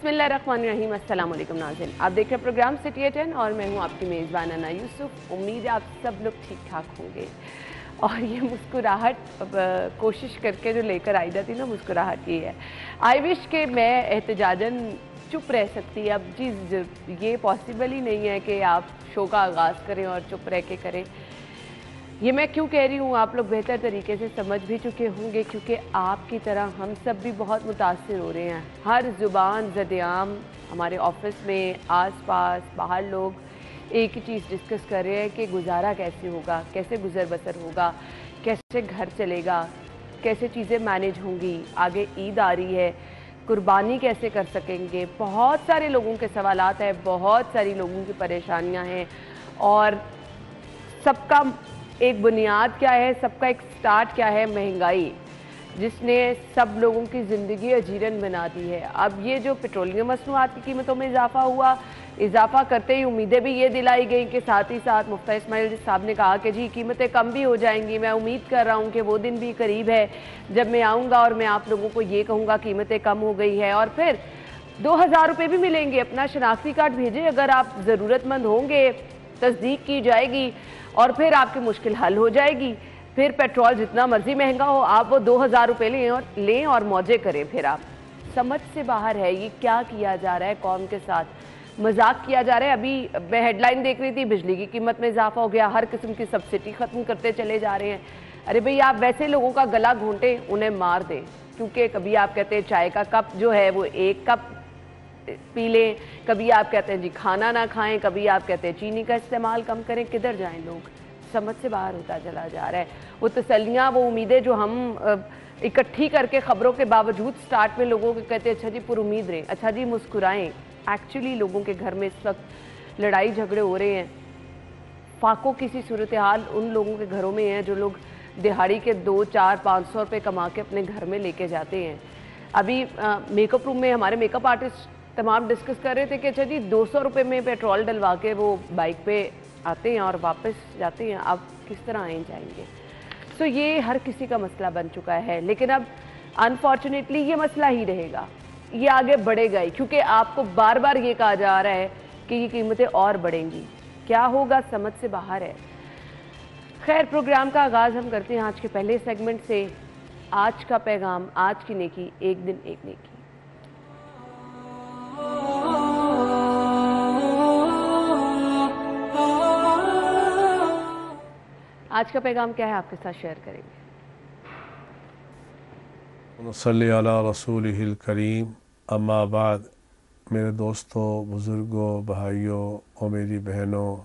बिस्मिल्लाहिर्रहमानिर्रहीम। अस्सलाम वालेकुम नाज़रीन, आप देख रहे हैं प्रोग्राम सिटी 10 और मैं हूं आपकी मेज़बान अना यूसुफ। उम्मीद है आप सब लोग ठीक ठाक होंगे। और ये मुस्कुराहट कोशिश करके जो लेकर आई जाती ना, मुस्कुराहट ये है। आई विश के मैं एहतजाजन चुप रह सकती। अब जी ये पॉसिबल ही नहीं है कि आप शो का आगाज़ करें और चुप रह के करें। ये मैं क्यों कह रही हूँ आप लोग बेहतर तरीके से समझ भी चुके होंगे, क्योंकि आपकी तरह हम सब भी बहुत मुतासिर हो रहे हैं। हर ज़ुबान ज़द-ए-आम हमारे ऑफिस में, आसपास, बाहर लोग एक ही चीज़ डिस्कस कर रहे हैं कि गुजारा कैसे होगा, कैसे गुजर बसर होगा, कैसे घर चलेगा, कैसे चीज़ें मैनेज होंगी, आगे ईद आ रही है, कुर्बानी कैसे कर सकेंगे। बहुत सारे लोगों के सवालात हैं, बहुत सारी लोगों की परेशानियाँ हैं और सबका एक बुनियाद क्या है, सबका एक स्टार्ट क्या है, महंगाई, जिसने सब लोगों की ज़िंदगी अजीरन बना दी है। अब ये जो पेट्रोलियम मसनूआत की कीमतों में इजाफा हुआ, इजाफा करते ही उम्मीदें भी ये दिलाई गई कि साथ ही साथ मुफ्ती इस्माइल साहब ने कहा कि जी कीमतें कम भी हो जाएंगी। मैं उम्मीद कर रहा हूँ कि वो दिन भी करीब है जब मैं आऊँगा और मैं आप लोगों को ये कहूँगा कीमतें कम हो गई है। और फिर 2000 रुपये भी मिलेंगे। अपना शनाख्ती कार्ड भेजें अगर आप ज़रूरतमंद होंगे, तस्दीक की जाएगी और फिर आपकी मुश्किल हल हो जाएगी। फिर पेट्रोल जितना मर्जी महंगा हो, आप वो 2000 रुपये लें और मौजे करें। फिर आप समझ से बाहर है ये क्या किया जा रहा है, कौम के साथ मजाक किया जा रहा है। अभी मैं हेडलाइन देख रही थी, बिजली की कीमत में इजाफा हो गया, हर किस्म की सब्सिडी ख़त्म करते चले जा रहे हैं। अरे भाई, आप वैसे लोगों का गला घोंटें, उन्हें मार दें। क्योंकि कभी आप कहते हैं चाय का कप जो है वो 1 कप पी लें, कभी आप कहते हैं जी खाना ना खाएं, कभी आप कहते हैं चीनी का इस्तेमाल कम करें। किधर जाएं लोग, समझ से बाहर होता चला जा रहा है। वो तसल्लियाँ, वो उम्मीदें जो हम इकट्ठी करके ख़बरों के बावजूद स्टार्ट में लोगों को कहते हैं अच्छा जी पुरुमीद रहें, अच्छा जी मुस्कुराएं। एक्चुअली लोगों के घर में इस वक्त लड़ाई झगड़े हो रहे हैं। फाको किसी सूरत हाल उन लोगों के घरों में है जो लोग दिहाड़ी के 2, 4, 500 रुपये कमा के अपने घर में लेके जाते हैं। अभी मेकअप रूम में हमारे मेकअप आर्टिस्ट तमाम डिस्कस कर रहे थे कि अच्छा जी 200 रुपये में पेट्रोल डलवा के वो बाइक पे आते हैं और वापस जाते हैं। अब किस तरह आए जाएंगे। सो ये हर किसी का मसला बन चुका है। लेकिन अब अनफॉर्चुनेटली ये मसला ही रहेगा, ये आगे बढ़ेगा ही, क्योंकि आपको बार बार ये कहा जा रहा है कि ये कीमतें और बढ़ेंगी। क्या होगा समझ से बाहर है। खैर, प्रोग्राम का आगाज़ हम करते हैं आज के पहले सेगमेंट से। आज का पैगाम, आज की नेकी, एक दिन एक नेकी। आज का पैगाम क्या है, आपके साथ शेयर करेंगे। सल्ली अला रसूलिहिल करीम, अम्मा बाद। मेरे दोस्तों, बुज़ुर्गों, भाइयों और मेरी बहनों,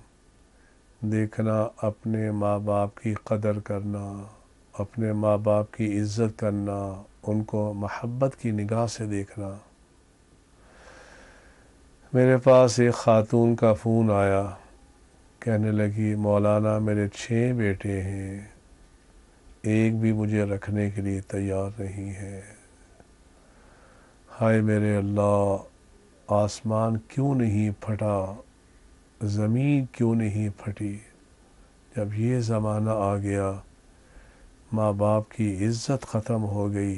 देखना, अपने माँ बाप की कदर करना, अपने माँ बाप की इज़्ज़त करना, उनको महब्बत की निगाह से देखना। मेरे पास एक ख़ातून का फ़ोन आया, कहने लगी मौलाना मेरे 6 बेटे हैं, एक भी मुझे रखने के लिए तैयार नहीं है। हाय मेरे अल्लाह, आसमान क्यों नहीं फटा, ज़मीन क्यों नहीं फटी। जब ये ज़माना आ गया, माँ बाप की इज़्ज़त ख़त्म हो गई,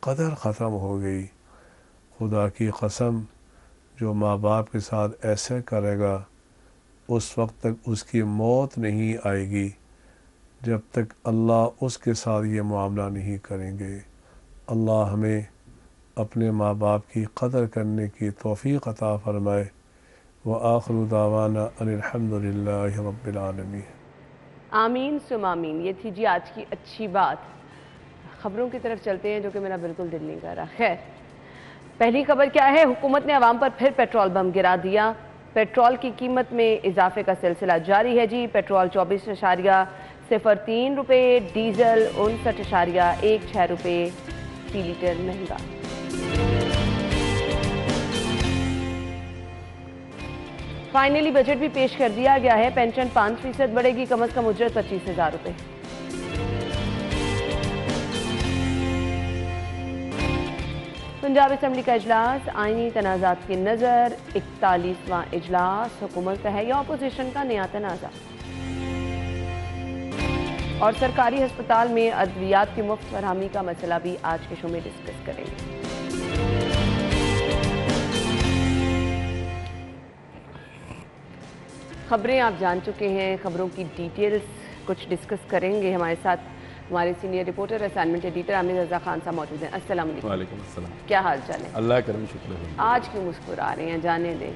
कदर ख़त्म हो गई। खुदा की कसम, जो माँ बाप के साथ ऐसे करेगा उस वक्त तक उसकी मौत नहीं आएगी जब तक अल्लाह उसके साथ ये मामला नहीं करेंगे। अल्लाह हमें अपने माँ बाप की कदर करने की तौफ़ीक़ अता फ़रमाए। व आखिरु दावाना अनिल हम्दुलिल्लाहि रब्बिल आलमीन। आमीन सुम आमीन। ये थी जी आज की अच्छी बात। खबरों की तरफ चलते हैं, जो कि मेरा बिल्कुल दिल नहीं कर रहा। खैर, पहली खबर क्या है, हुकूमत ने अवाम पर फिर पेट्रोल बम गिरा दिया। पेट्रोल की कीमत में इजाफे का सिलसिला जारी है जी। पेट्रोल 24.03 रुपये, डीजल 59.16 रुपये फी लीटर महंगा। फाइनली बजट भी पेश कर दिया गया है। पेंशन 5% बढ़ेगी, कम अज कम उजरत 25,000 रुपये। पंजाब असम्बली का इजलास, आईनी तनाज़ात की नज़र, 41वां इजलास, हुकूमत का है या अपोजिशन का नया तनाज़ा। और सरकारी अस्पताल में अद्वियात की मुफ्त फरहमी का मसला भी आज के शो में डिस्कस करेंगे। खबरें आप जान चुके हैं, खबरों की डिटेल्स कुछ डिस्कस करेंगे। हमारे साथ हमारे senior reporter, assignment editor Aamir Raza Khan साहब मौजूद हैं। अस्सलाम वालेकुम। वालेकुम अस्सलाम। क्या हाल चाल है? अल्लाह करम शुक्र है। आज क्यों मुस्कुरा रहे हैं, जाने दें।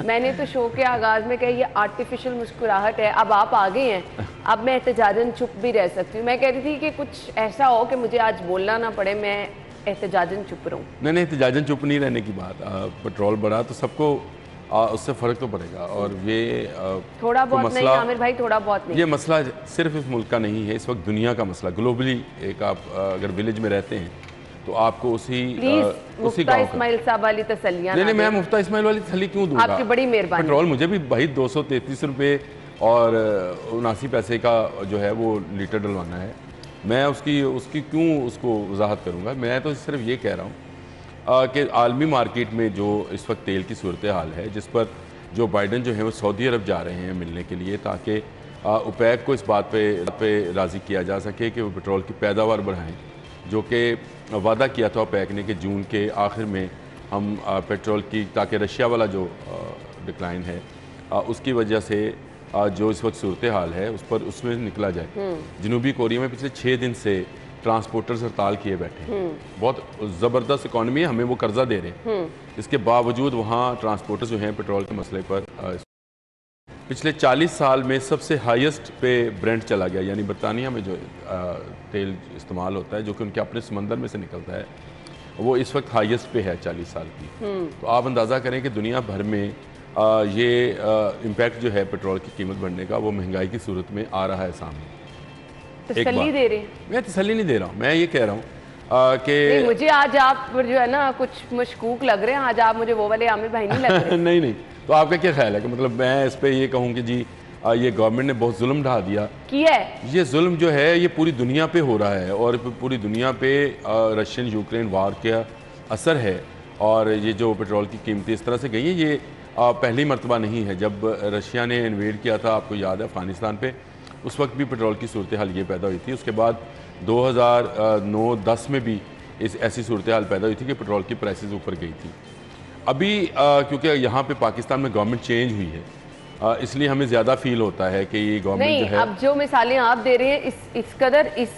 मैंने तो शो के आगाज़ में कहा ये आर्टिफिशियल मुस्कुराहट है, अब आप आ गए हैं, अब मैं एहतजाजन चुप भी रह सकती हूँ। मैं कह रही थी कि कुछ ऐसा हो कि मुझे आज बोलना ना पड़े, मैं एहतजाजन चुप रहूँ। नहीं, एहतजाजन चुप नहीं रहने की बात। पेट्रोल बढ़ा तो सबको उससे फ़र्क तो पड़ेगा, और ये थोड़ा बहुत नहीं आमिर भाई, थोड़ा बहुत नहीं। ये मसला सिर्फ इस मुल्क का नहीं है, इस वक्त दुनिया का मसला, ग्लोबली। एक आप अगर विलेज में रहते हैं तो आपको उसी मुफ्ता इस्माइल साहब वाली तसल्लियां नहीं, मैं मुफ्ता इस्माइल वाली तसल्ली क्यों दूंगा? आपकी बड़ी मेहरबानी। पेट्रोल मुझे भी भाई 233 रुपये और 79 पैसे का जो है वो लीटर डलवाना है। मैं उसकी क्यों उसको वजाहत करूँगा? मैं तो सिर्फ ये कह रहा हूँ कि आलमी मार्केट में जो इस वक्त तेल की सूरत हाल है, जिस पर जो बाइडन जो है वो सऊदी अरब जा रहे हैं मिलने के लिए, ताकि ओपेक को इस बात पे राज़ी किया जा सके कि वो पेट्रोल की पैदावार बढ़ाएं, जो कि वादा किया था ओपेक ने कि जून के आखिर में हम पेट्रोल की, ताकि रशिया वाला जो डिक्लाइन है उसकी वजह से जो इस वक्त सूरत हाल है उसमें निकला जाए। जनूबी कोरिया में पिछले 6 दिन से ट्रांसपोर्टर्स हड़ताल किए बैठे हैं। बहुत ज़बरदस्त इकॉनमी है, हमें वो कर्जा दे रहे हैं, इसके बावजूद वहाँ ट्रांसपोर्टर्स जो हैं पेट्रोल के मसले पर पिछले 40 साल में सबसे हाईएस्ट पे ब्रेंट चला गया। यानी बरतानिया में जो तेल इस्तेमाल होता है, जो कि उनके अपने समंदर में से निकलता है, वो इस वक्त हाईएस्ट पे है 40 साल की। तो आप अंदाज़ा करें कि दुनिया भर में ये इम्पैक्ट जो है पेट्रोल की कीमत बढ़ने का, वो महंगाई की सूरत में आ रहा है सामने। तसल्ली दे रहे हैं? मैं तसल्ली नहीं दे रहा हूँ, मैं ये कह रहा हूँ कि मुझे आज आप जो है ना कुछ मशकूक लग रहे हैं, आज आप मुझे वो वाले आमिर भाई नहीं लग रहे। नहीं, तो आपका क्या ख्याल है कि मतलब मैं इस पर ये कहूँ कि जी ये गवर्नमेंट ने बहुत जुल्म ढा दिया किया है? ये जुल्म जो है ये पूरी दुनिया पे हो रहा है, और पूरी दुनिया पे रशियन यूक्रेन वार का असर है, और ये जो पेट्रोल की कीमतें इस तरह से गई हैं, ये पहली मरतबा नहीं है। जब रशिया ने इन्वेड किया था, आपको याद है, अफगानिस्तान पे, उस वक्त भी पेट्रोल की सूरत हाल ये पैदा हुई थी। उसके बाद 2009-10 में भी ऐसी सूरत हाल पैदा हुई थी कि पेट्रोल की प्राइसेस ऊपर गई थी। अभी क्योंकि यहाँ पे पाकिस्तान में गवर्नमेंट चेंज हुई है, इसलिए हमें ज़्यादा फील होता है कि ये गवर्नमेंट जो है, अब जो मिसालें आप दे रहे हैं इस कदर इस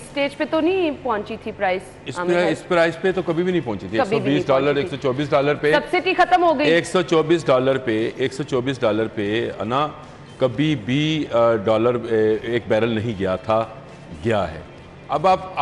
स्टेज पे तो नहीं पहुंची थी प्राइस। इस प्राइस पे तो कभी भी नहीं पहुंची थी। $120 $124 पे सब्सिडी खत्म हो गई। $124 पे ना कभी भी डॉलर एक बैरल नहीं गया था, गया है। अब आप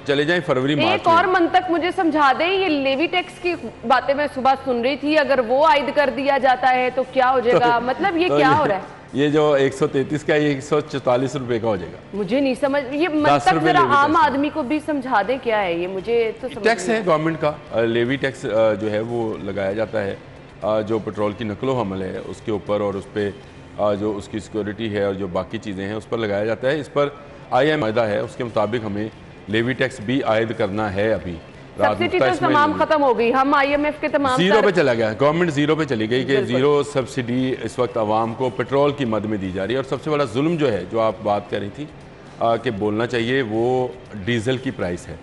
चले जाएं फरवरी मार्च में। एक और मंतक मुझे समझा दें, ये लेवी टैक्स की बातें मैं सुबह सुन रही थी, अगर वो आयद कर दिया जाता है तो क्या हो जाएगा? मतलब ये क्या हो रहा है? ये जो 133 का, ये 144 रुपए का हो जाएगा। मुझे नहीं समझ, ये मंतक जरा आम आदमी को भी समझा दें क्या है ये, मुझे तो समझ टैक्स है गवर्नमेंट का, लेवी टैक्स जो है वो लगाया जाता है जो पेट्रोल की नकलो हमल है उसके ऊपर, और उस पर जो उसकी सिक्योरिटी है और जो बाकी चीज़ें हैं उस पर लगाया जाता है। इस पर IMF वायदा है, उसके मुताबिक हमें लेवी टैक्स भी आयद करना है। अभी सब्सिडी तो तमाम खत्म हो गई, हम IMF के तमाम जीरो पे चला गया, गवर्नमेंट जीरो पे चली गई कि जीरो सब्सिडी इस वक्त आवाम को पेट्रोल की मद में दी जा रही है। और सबसे बड़ा जुल्म जो है, जो आप बात कर रही थी कि बोलना चाहिए, वो डीजल की प्राइस है।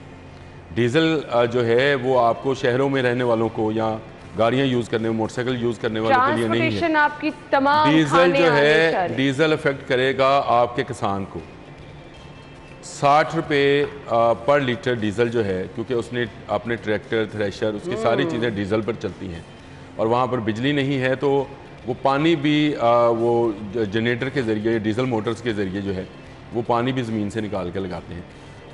डीजल जो है वो आपको शहरों में रहने वालों को या गाड़ियां यूज करने, मोटरसाइकिल यूज करने वालों के लिए नहीं है। आपकी तमाम डीजल जो है, डीजल अफेक्ट करेगा आपके किसान को। 60 रुपये पर लीटर डीजल जो है, क्योंकि उसने अपने ट्रैक्टर, थ्रेशर, उसकी सारी चीज़ें डीजल पर चलती हैं, और वहाँ पर बिजली नहीं है, तो वो पानी भी वो जनरेटर के ज़रिए, डीजल मोटर्स के ज़रिए जो है वो पानी भी ज़मीन से निकाल के लगाते हैं।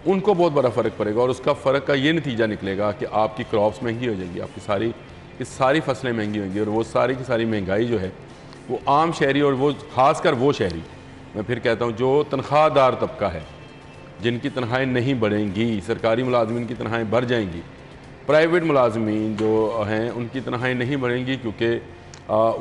उनको बहुत बड़ा फ़र्क पड़ेगा, और उसका फ़र्क का ये नतीजा निकलेगा कि आपकी क्रॉप्स महंगी हो जाएगी, आपकी सारी फसलें महंगी होंगी, और वो सारी की सारी महंगाई जो है वो आम शहरी, और वो ख़ासकर वो शहरी, मैं फिर कहता हूँ, जो तनख्वाहदार तबका है, जिनकी तनख्वाहें नहीं बढ़ेंगी। सरकारी मुलाजमीन की तनख्वाहें बढ़ जाएंगी, प्राइवेट मुलाजमीन जो हैं उनकी तनख्वाहें नहीं बढ़ेंगी, क्योंकि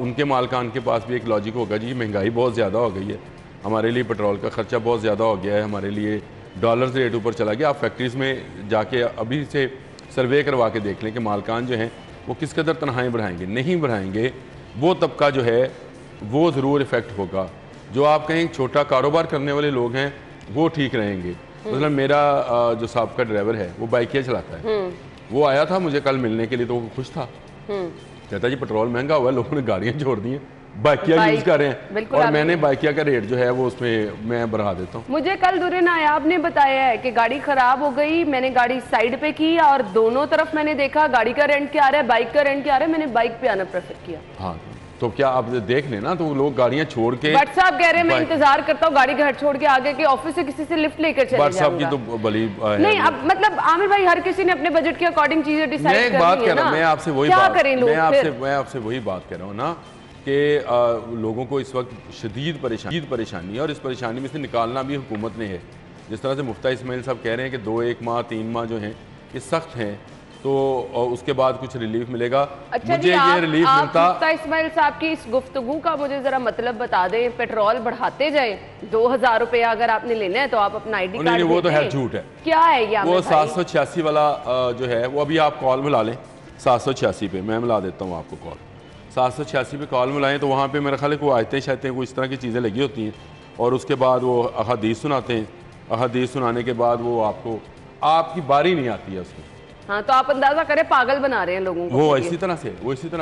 उनके मालकान के पास भी एक लॉजिक होगा, जी महंगाई बहुत ज़्यादा हो गई है, हमारे लिए पेट्रोल का ख़र्चा बहुत ज़्यादा हो गया है, हमारे लिए डॉलर रेट ऊपर चला गया। आप फैक्ट्रीज़ में जाके अभी से सर्वे करवा के देख लें कि मालकान जो हैं वो किस कदर तनख्वाहें बढ़ाएंगे। नहीं बढ़ाएंगे, वो तबका जो है वो ज़रूर इफ़ेक्ट होगा। जो आप कहें छोटा कारोबार करने वाले लोग हैं वो ठीक रहेंगे। मतलब मेरा जो साहब का ड्राइवर है वो बाइकिया चलाता है, वो आया था मुझे कल मिलने के लिए, तो वो खुश था, कहता जी पेट्रोल महंगा हुआ है, लोगों ने गाड़ियाँ छोड़ दी हैं, बाइकिया यूज कर रहे हैं, बिल्कुल और मैंने बाइकिया का रेट जो है वो उसमें मैं बढ़ा देता हूँ। मुझे कल दुर्रे नायाब ने बताया है कि गाड़ी खराब हो गई, मैंने गाड़ी साइड पे की और दोनों तरफ मैंने देखा गाड़ी का रेंट क्या आ रहा है, बाइक का रेंट क्या आ रहा है, मैंने बाइक पे आना प्रेफर किया। हाँ, तो क्या आप देख लेना, तो लोग गाड़ियां छोड़ के, बट साहब कह रहे हैं मैं इंतजार करता हूँ गाड़ी घर छोड़ के आगे के ऑफिस से किसी से लिफ्ट लेकर चले जाऊंगा। साहब की तो बली नहीं, अब मतलब आमिर भाई हर किसी ने अपने बजट के अकॉर्डिंग चीजें डिसाइड करनी है ना। मैं आपसे वही क्या बात करें लोग, मैं आपसे वही बात कर रहा हूँ ना कि लोगों को इस वक्त शदीद परेशानी है, और इस परेशानी में से निकालना भी हुकूमत ने है। जिस तरह से मुफ्ता इस्माइल साहब कह रहे हैं कि 1 माह 3 माह जो हैं ये सख्त हैं, तो उसके बाद कुछ रिलीफ मिलेगा। अच्छा मुझे ये रिलीफ मिलता। मुफ्ता इस्माइल साहब की इस गुफ्तगू का मुझे जरा मतलब बता दें। पेट्रोल बढ़ाते जाए, 2000 रुपया अगर आपने लेना है तो आप अपना ID कार्ड, वो तो है झूठ है। क्या है ये? वो 786 वाला जो है वो अभी आप कॉल मिला लें 786 पे, मैं मिला देता हूँ आपको कॉल। 786 पे कॉल मिलाएं तो वहाँ पे मेरा ख्याल है कोई आयतें शायतें कोई इस तरह की चीज़ें लगी होती हैं, और उसके बाद वो अहादीस सुनाते हैं। अहादीस सुनाने के बाद वो आपकी बारी नहीं आती है उसमें। हाँ, तो आप अंदाजा करें पागल बना रहे हैं लोगों को। वो इसी तरह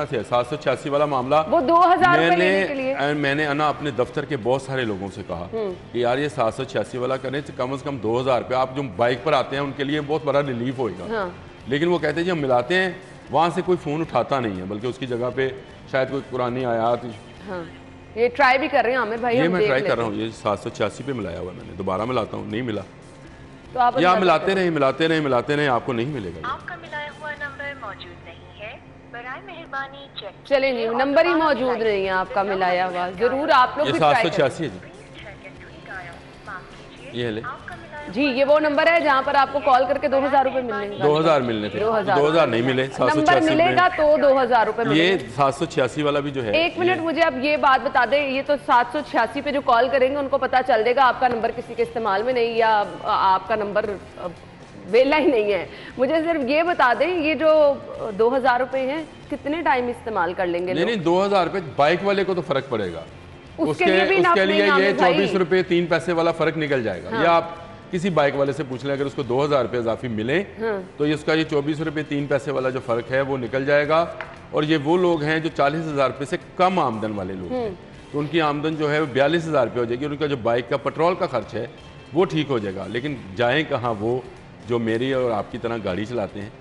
से है 786 वाला मामला। वो 2000 रुपए लेने के लिए मैंने ना अपने दफ्तर के बहुत सारे लोगों से कहा कि यार ये 786 वाला करें तो कम से कम 2000 रुपये, आप जो बाइक पर आते हैं उनके लिए बहुत बड़ा रिलीफ होगा। हाँ। लेकिन वो कहते हैं जी हम मिलाते हैं, वहाँ से कोई फ़ोन उठाता नहीं है, बल्कि उसकी जगह पे शायद कोई पुरानी आयात। हाँ, ये ट्राई भी कर रहे हैं आमिर भाई। ये मैं ट्राई कर रहा हूँ, ये 786 पे मिलाया हुआ है मैंने, दोबारा मिलाता हूँ, नहीं मिला तो आप या मिलाते रहे आपको नहीं मिलेगा। आपका मिलाया हुआ नंबर मौजूद नहीं है, बराए मेहरबानी चेक। चले नहीं, नंबर ही मौजूद नहीं है आपका मिलाया हुआ। जरूर आप लोग ये भी ट्राई करें। 786 है जी, ये ले जी, ये वो नंबर है जहाँ पर आपको कॉल करके 2000 रुपए मिलेंगे। 2000 मिलने थे, 2000 नहीं मिले। नंबर 786 मिलेगा तो 2000 रुपए मिलेंगे। ये 786 वाला भी जो है। एक मिनट, मुझे अब ये बात बता दें, ये तो 786 पे जो कॉल करेंगे उनको पता चल देगा आपका नंबर किसी के इस्तेमाल में नहीं, या आपका नंबर वेला ही नहीं है। मुझे सिर्फ ये बता दें, ये जो 2000 रुपए हैं कितने टाइम इस्तेमाल कर लेंगे? नहीं, 2000 रुपए बाइक वाले को तो फर्क पड़ेगा, उसके लिए ये 24 रुपए 3 पैसे वाला फर्क निकल जाएगा। या आप किसी बाइक वाले से पूछ लें, अगर उसको 2000 रुपये इजाफी मिले तो इसका ये 24 रुपये 3 पैसे वाला जो फ़र्क है वो निकल जाएगा। और ये वो लोग हैं जो 40,000 रुपये से कम आमदन वाले लोग हैं, तो उनकी आमदन जो है वो 42,000 रुपये हो जाएगी। उनका जो बाइक का पेट्रोल का खर्च है वो ठीक हो जाएगा। लेकिन जाएँ कहाँ वो जो मेरी और आपकी तरह गाड़ी चलाते हैं,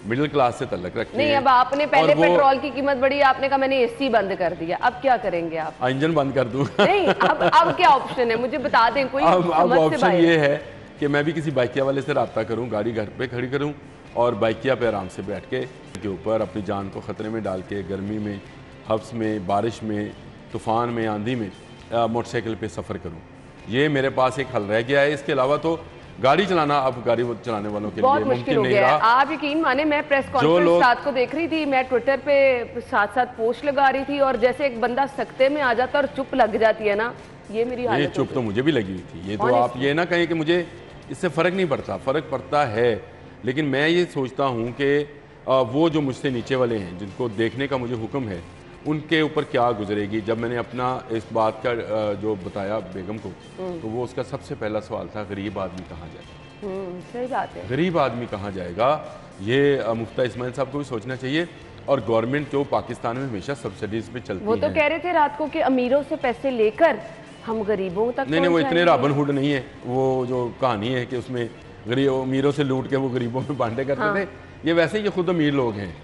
मिडिल क्लास से तल्लक रखते हैं। नहीं, अब आपने पहले पेट्रोल की कीमत बढ़ी, आपने कहा मैंने AC बंद कर दिया, अब क्या करेंगे आप? इंजन बंद कर दूँ? नहीं, अब क्या ऑप्शन है मुझे बता दें कोई। अब ऑप्शन ये है कि मैं भी किसी बाइकिया वाले से रब्ता करूं, गाड़ी घर पे खड़ी करूं और बाइकिया पे आराम से बैठ के ऊपर अपनी जान को ख़तरे में डाल के गर्मी में, हफ्स में, बारिश में, तूफ़ान में, आंधी में मोटरसाइकिल पे सफ़र करूं। ये मेरे पास एक हल रह गया है। इसके अलावा तो गाड़ी चलाना अब गाड़ी चलाने वालों के लिए मुमकिन नहीं रहा। आप यकीन माने, मैं प्रेस कॉन्फ्रेंस रात को देख रही थी, मैं ट्विटर पे साथ साथ पोस्ट लगा रही थी, और जैसे एक बंदा सख्ते में आ जाता है और चुप लग जाती है ना, ये मेरी हालत। ये चुप तो मुझे भी लगी हुई थी। ये तो आप ये ना कहें कि मुझे इससे फ़र्क नहीं पड़ता, फ़र्क पड़ता है। लेकिन मैं ये सोचता हूँ कि वो जो मुझसे नीचे वाले हैं, जिनको देखने का मुझे हुक्म है, उनके ऊपर क्या गुजरेगी। जब मैंने अपना इस बात का जो बताया बेगम को, तो वो उसका सबसे पहला सवाल था, गरीब आदमी कहाँ जाएगा? सही बात है, गरीब आदमी कहाँ जाएगा? ये मुफ्ता इस्माइल साहब को भी सोचना चाहिए। और गवर्नमेंट जो पाकिस्तान में हमेशा सब्सिडीज पे चलती है, वो तो कह रहे थे रात को कि अमीरों से पैसे लेकर हम गरीबों तक नहीं, वो इतने रॉबिन हुड नहीं है। वो जो कहानी है कि उसमें गरीब अमीरों से लूट के वो गरीबों में बांटे करते थे, ये वैसे ही खुद अमीर लोग हैं।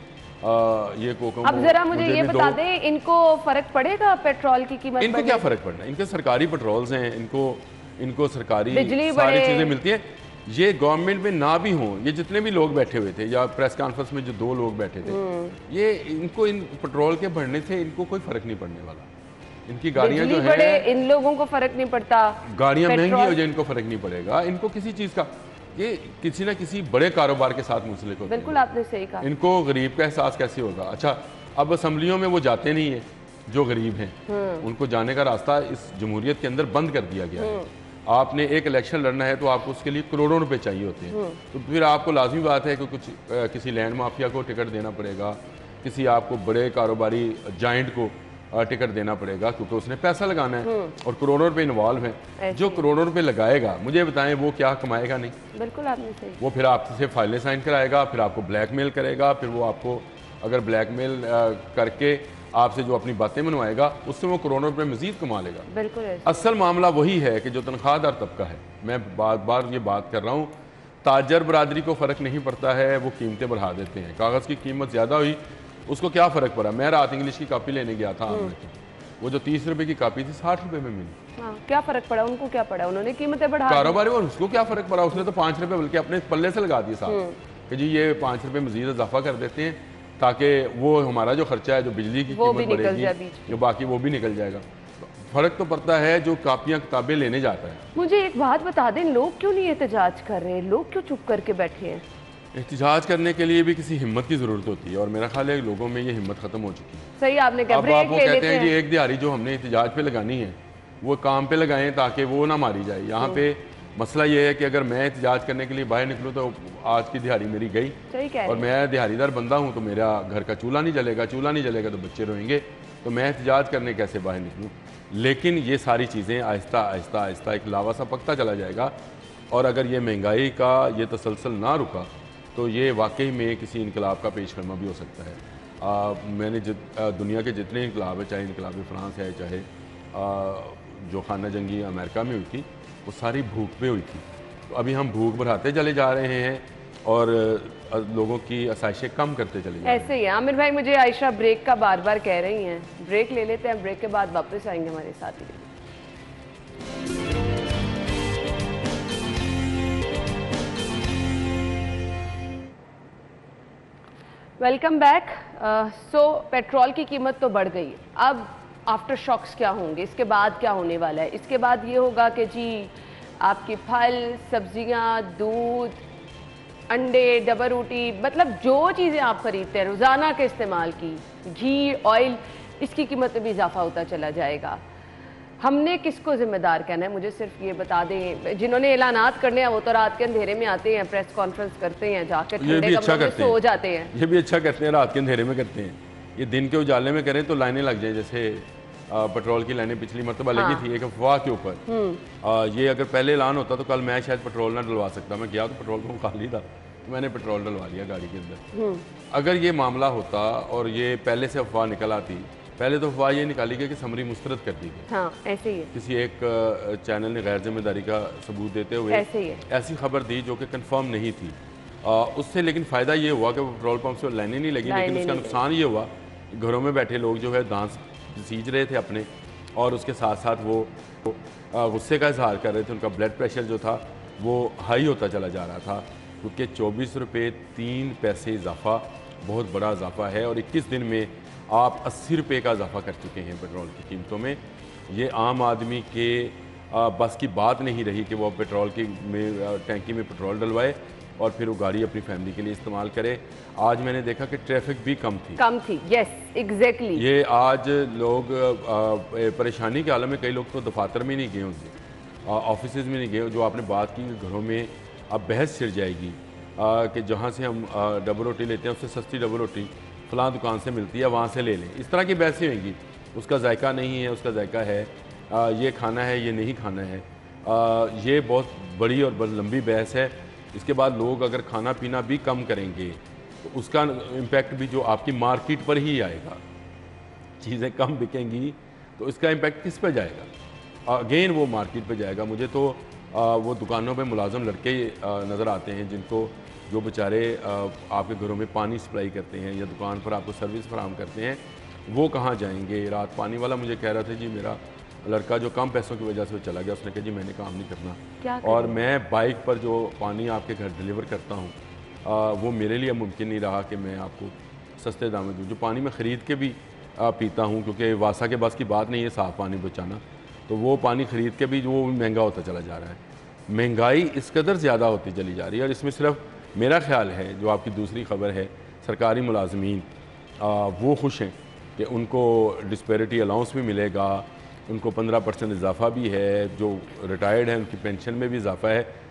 ये कोकम। अब जरा मुझे ये बता दें, इनको फर्क पड़ेगा पेट्रोल की कीमत? इनको क्या फर्क पड़ना है? इनके सरकारी पेट्रोल्स हैं, इनको सरकारी बिजली सारी चीजें मिलती हैं। ये गवर्नमेंट में ना भी हों, ये जितने भी लोग बैठे हुए थे या प्रेस कॉन्फ्रेंस में जो 2 लोग बैठे थे, ये इनको इन पेट्रोल के बढ़ने से इनको कोई फर्क नहीं पड़ने वाला। इनकी गाड़ियां जो है, इन लोगों को फर्क नहीं पड़ता। गाड़ियां महंगी हो जाए, इनको फर्क नहीं पड़ेगा। इनको किसी चीज का, ये किसी ना किसी बड़े कारोबार के साथ मुंसलिक होते हैं। बिल्कुल आपने सही कहा। इनको गरीब का एहसास कैसे होगा? अच्छा, अब असम्बलियों में वो जाते नहीं है जो गरीब हैं, उनको जाने का रास्ता इस जमहूरियत के अंदर बंद कर दिया गया है। आपने एक इलेक्शन लड़ना है तो आपको उसके लिए करोड़ों रुपए चाहिए होते हैं, तो फिर आपको लाजमी बात है कि कुछ किसी लैंड माफिया को टिकट देना पड़ेगा, किसी आपको बड़े कारोबारी जाइंट को टिकट देना पड़ेगा, क्योंकि उसने पैसा लगाना है और करोड़ों रुपए इन्वॉल्व हैं। जो करोड़ों रुपए लगाएगा, मुझे बताएं वो क्या कमाएगा? नहीं। बिल्कुल आपने सही। वो फिर आपसे फाइलें साइन कराएगा, फिर आपको ब्लैकमेल करेगा, फिर वो आपको अगर ब्लैकमेल करके आपसे जो अपनी बातें मनवाएगा, उससे वो करोड़ों रुपए मजीद कमा लेगा। बिल्कुल असल मामला वही है कि जो तनख्वाहदार तबका है, मैं बार बार ये बात कर रहा हूँ, ताजर बरादरी को फ़र्क नहीं पड़ता है, वो कीमतें बढ़ा देते हैं। कागज़ की कीमत ज़्यादा हुई, उसको क्या फ़र्क पड़ा। मैं रात इंग्लिश की कापी लेने गया था आम की, वो जो 30 रुपए की कापी थी 60 रुपए में मिली। हाँ, क्या फ़र्क पड़ा उनको, क्या पड़ा, उन्होंने कीमतें बढ़ा दी। कारोबारी और उसको क्या फ़र्क पड़ा, उसने तो 5 रुपए बल्कि अपने पल्ले से लगा दिए साथ कि जी ये 5 रुपए मजीद इजाफा कर देते हैं ताकि वो हमारा जो खर्चा है, जो बिजली की कीमत बढ़ेगी, जो बाकी वो भी निकल जाएगा। फ़र्क तो पड़ता है जो कापियाँ किताबें लेने जाता है। मुझे एक बात बता दें, लोग क्यों नहीं एहतजाज कर रहे हैं, लोग क्यों चुप करके बैठे हैं? एहतजाज करने के लिए भी किसी हिम्मत की ज़रूरत होती है और मेरा ख्याल है लोगों में ये हिम्मत ख़त्म हो चुकी है। सही आपने कहा। अब आप वो कहते हैं जी एक दिहाड़ी जो हमने एहतजाज पे लगानी है वो काम पे लगाएं ताकि वो ना मारी जाए। यहाँ पे मसला ये है कि अगर मैं एहतजाज करने के लिए बाहर निकलूँ तो आज की दिहाड़ी मेरी गई, और मैं दिहाड़ीदार बंदा हूँ तो मेरा घर का चूल्हा नहीं जलेगा, चूल्हा नहीं जलेगा तो बच्चे रोएंगे, तो मैं एहतजाज करने कैसे बाहर निकलूँ। लेकिन ये सारी चीज़ें आहिस्ता आहिस्ता आहिस्ता एक लावा सा पकता चला जाएगा, और अगर ये महंगाई का ये तसलसल ना रुका तो ये वाकई में किसी इनकलाब का पेशकदमा भी हो सकता है। मैंने दुनिया के जितने इनकलाब है, चाहे इनकलाब फ्रांस है, चाहे जो खाना जंगी अमेरिका में हुई थी, वो सारी भूख पे हुई थी। तो अभी हम भूख बढ़ाते चले जा रहे हैं और लोगों की आसाइशें कम करते चले जा रहे हैं। ऐसे ही है आमिर भाई। मुझे आयशा ब्रेक का बार बार कह रही हैं, ब्रेक ले लेते हैं, ब्रेक के बाद वापस आएंगे हमारे साथ ही। Welcome back. पेट्रोल की कीमत तो बढ़ गई, अब आफ्टर शॉक्स क्या होंगे, इसके बाद क्या होने वाला है? इसके बाद ये होगा कि जी आपकी फल, सब्जियां, दूध, अंडे, डबल रोटी, मतलब जो चीज़ें आप खरीदते हैं रोज़ाना के इस्तेमाल की, घी, ऑयल, इसकी कीमत में भी इजाफा होता चला जाएगा। हमने किसको जिम्मेदार कहना है? मुझे सिर्फ ये बता दें, जिन्होंने ऐलानात करने हैं वो तो रात के अंधेरे में आते हैं, प्रेस कॉन्फ्रेंस करते हैं, जाकर ठंडे कमरों में सो जाते हैं। ये भी अच्छा करते हैं, रात के अंधेरे में करते हैं। ये दिन के उजाले में करें तो लाइनें लग जाए, जैसे पेट्रोल की लाइनें पिछली मरतबा लगी थी एक अफवाह के ऊपर। ये अगर पहले ऐलान होता तो कल मैं शायद पेट्रोल ना डलवा सकता। मैं गया तो पेट्रोल पंप खाली था, तो मैंने पेट्रोल डलवा लिया गाड़ी के अंदर। अगर ये मामला होता और ये पहले से अफवाह निकल आती, पहले तो अफवाह ये निकाली गई कि समरी मुस्तरद कर दी गई। हाँ, ऐसे ही है। किसी एक चैनल ने गैर जिम्मेदारी का सबूत देते हुए ऐसी खबर दी जो कि कंफर्म नहीं थी। उससे लेकिन फ़ायदा ये हुआ कि पेट्रोल पंप से लाइनें नहीं लगी, लेकिन उसका नुकसान ये हुआ घरों में बैठे लोग जो है दांत सींच रहे थे अपने, और उसके साथ साथ वो गुस्से का इजहार कर रहे थे। उनका ब्लड प्रेशर जो था वो हाई होता चला जा रहा था, क्योंकि 24 रुपये 3 पैसे इजाफा बहुत बड़ा इजाफा है, और 21 दिन में आप 80 रुपये का इजाफा कर चुके हैं पेट्रोल की कीमतों में। ये आम आदमी के बस की बात नहीं रही कि वो पेट्रोल की टैंकी में पेट्रोल डलवाए और फिर वो गाड़ी अपनी फैमिली के लिए इस्तेमाल करे। आज मैंने देखा कि ट्रैफिक भी कम थी। Yes, exactly. ये आज लोग परेशानी के आलम में, कई लोग तो दफातर में नहीं गए होंगे, ऑफिस में नहीं गए। जो आपने बात की घरों में अब बहस छिड़ जाएगी कि जहाँ से हम डबल रोटी लेते हैं उससे सस्ती डबल रोटी फलां दुकान से मिलती है, वहाँ से ले लें। इस तरह की बहसें होंगी। उसका जायका नहीं है, उसका जायका है, ये खाना है, ये नहीं खाना है। ये बहुत बड़ी और बहुत लंबी बहस है। इसके बाद लोग अगर खाना पीना भी कम करेंगे तो उसका इम्पैक्ट भी जो आपकी मार्केट पर ही आएगा। चीज़ें कम बिकेंगी तो इसका इम्पैक्ट किस पे जाएगा? अगेन वो मार्केट पे जाएगा। मुझे तो वो दुकानों पे मुलाजम लड़के नज़र आते हैं जिनको, जो बेचारे आपके घरों में पानी सप्लाई करते हैं या दुकान पर आपको सर्विस फराहम करते हैं, वो कहाँ जाएंगे? रात पानी वाला मुझे कह रहा था जी मेरा लड़का जो कम पैसों की वजह से वो चला गया, उसने कहा जी मैंने काम नहीं करना, और मैं बाइक पर जो पानी आपके घर डिलीवर करता हूँ वो मेरे लिए मुमकिन नहीं रहा कि मैं आपको सस्ते दाम में दूँ। जो पानी मैं ख़रीद के भी पीता हूँ, क्योंकि वासा के बस की बात नहीं है साफ़ पानी बचाना, तो वो पानी ख़रीद के भी जो वो महंगा होता चला जा रहा है। महंगाई इस कदर ज़्यादा होती चली जा रही है। और इसमें सिर्फ मेरा ख्याल है, जो आपकी दूसरी खबर है, सरकारी मुलाजमीन वो खुश हैं कि उनको डिस्पैरिटी अलाउंस भी मिलेगा, उनको 15% इजाफा भी है, जो रिटायर्ड हैं उनकी पेंशन में भी इजाफा है।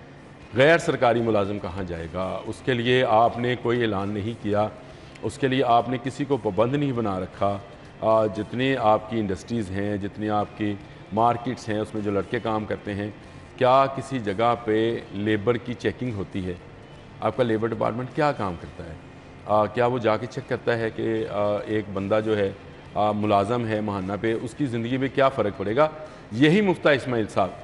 गैर सरकारी मुलाजिम कहाँ जाएगा? उसके लिए आपने कोई ऐलान नहीं किया, उसके लिए आपने किसी को पाबंद नहीं बना रखा। जितनी आपकी इंडस्ट्रीज़ हैं, जितनी आपकी मार्केट्स हैं, उसमें जो लड़के काम करते हैं, क्या किसी जगह पे लेबर की चेकिंग होती है? आपका लेबर डिपार्टमेंट क्या काम करता है? क्या वो जाके चेक करता है कि एक बंदा जो है मुलाजम है महाना पे, उसकी ज़िंदगी में क्या फ़र्क पड़ेगा। यही मुफ्ता इस्माइल साहब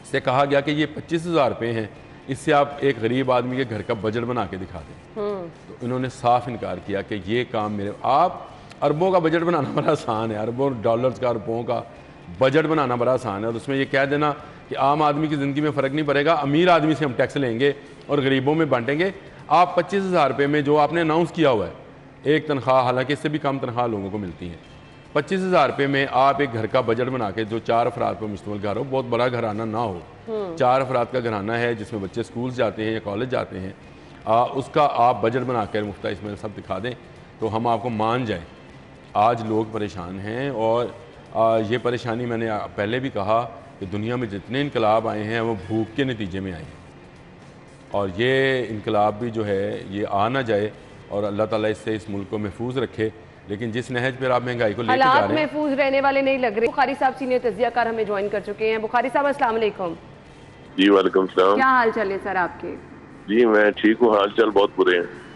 से कहा गया कि ये 25,000 रुपये हैं, इससे आप एक गरीब आदमी के घर का बजट बना के दिखा दें। तो इन्होंने साफ इनकार किया कि ये काम मेरे, आप अरबों का बजट बनाना बड़ा आसान है, अरबों डॉलर्स का, अरबों का बजट बनाना बड़ा आसान है, और उसमें ये कह देना कि आम आदमी की ज़िंदगी में फ़र्क नहीं पड़ेगा, अमीर आदमी से हम टैक्स लेंगे और गरीबों में बांटेंगे। आप 25,000 रुपये में जो आपने अनाउंस किया हुआ है, एक तनख्वाह, हालांकि इससे भी कम तनख्वाह लोगों को मिलती है, 25,000 रुपये में आप एक घर का बजट बना के, जो 4 अफराद पर मुश्तमिल घर हो, बहुत बड़ा घराना ना हो, 4 अफराद का घराना है जिसमें बच्चे स्कूल जाते हैं या कॉलेज जाते हैं, उसका आप बजट बना कर मुफ्ता इस्माइल साहब दिखा दें तो हम आपको मान जाएं। आज लोग परेशान हैं, और ये परेशानी मैंने पहले भी कहा कि दुनिया में जितने इनकलाब आए हैं वो भूख के नतीजे में आए हैं, और ये इनकलाब भी जो है ये आ ना जाए, और अल्लाह ताला इससे इस मुल्क को महफूज रखे। लेकिन जिस नहज पर आप महंगाई को लेकर जा रहे हैं, महफूज रहने वाले नहीं लग रहे। बुखारी साहब सीनियर तज्जियाकार हमें ज्वाइन कर चुके हैं। बुखारी साहब अस्सलाम वालेकुम। जी वालेकुम सलाम। क्या हाल चाल है सर आपके? जी मैं ठीक हूँ, हाल चाल बहुत बुरे हैं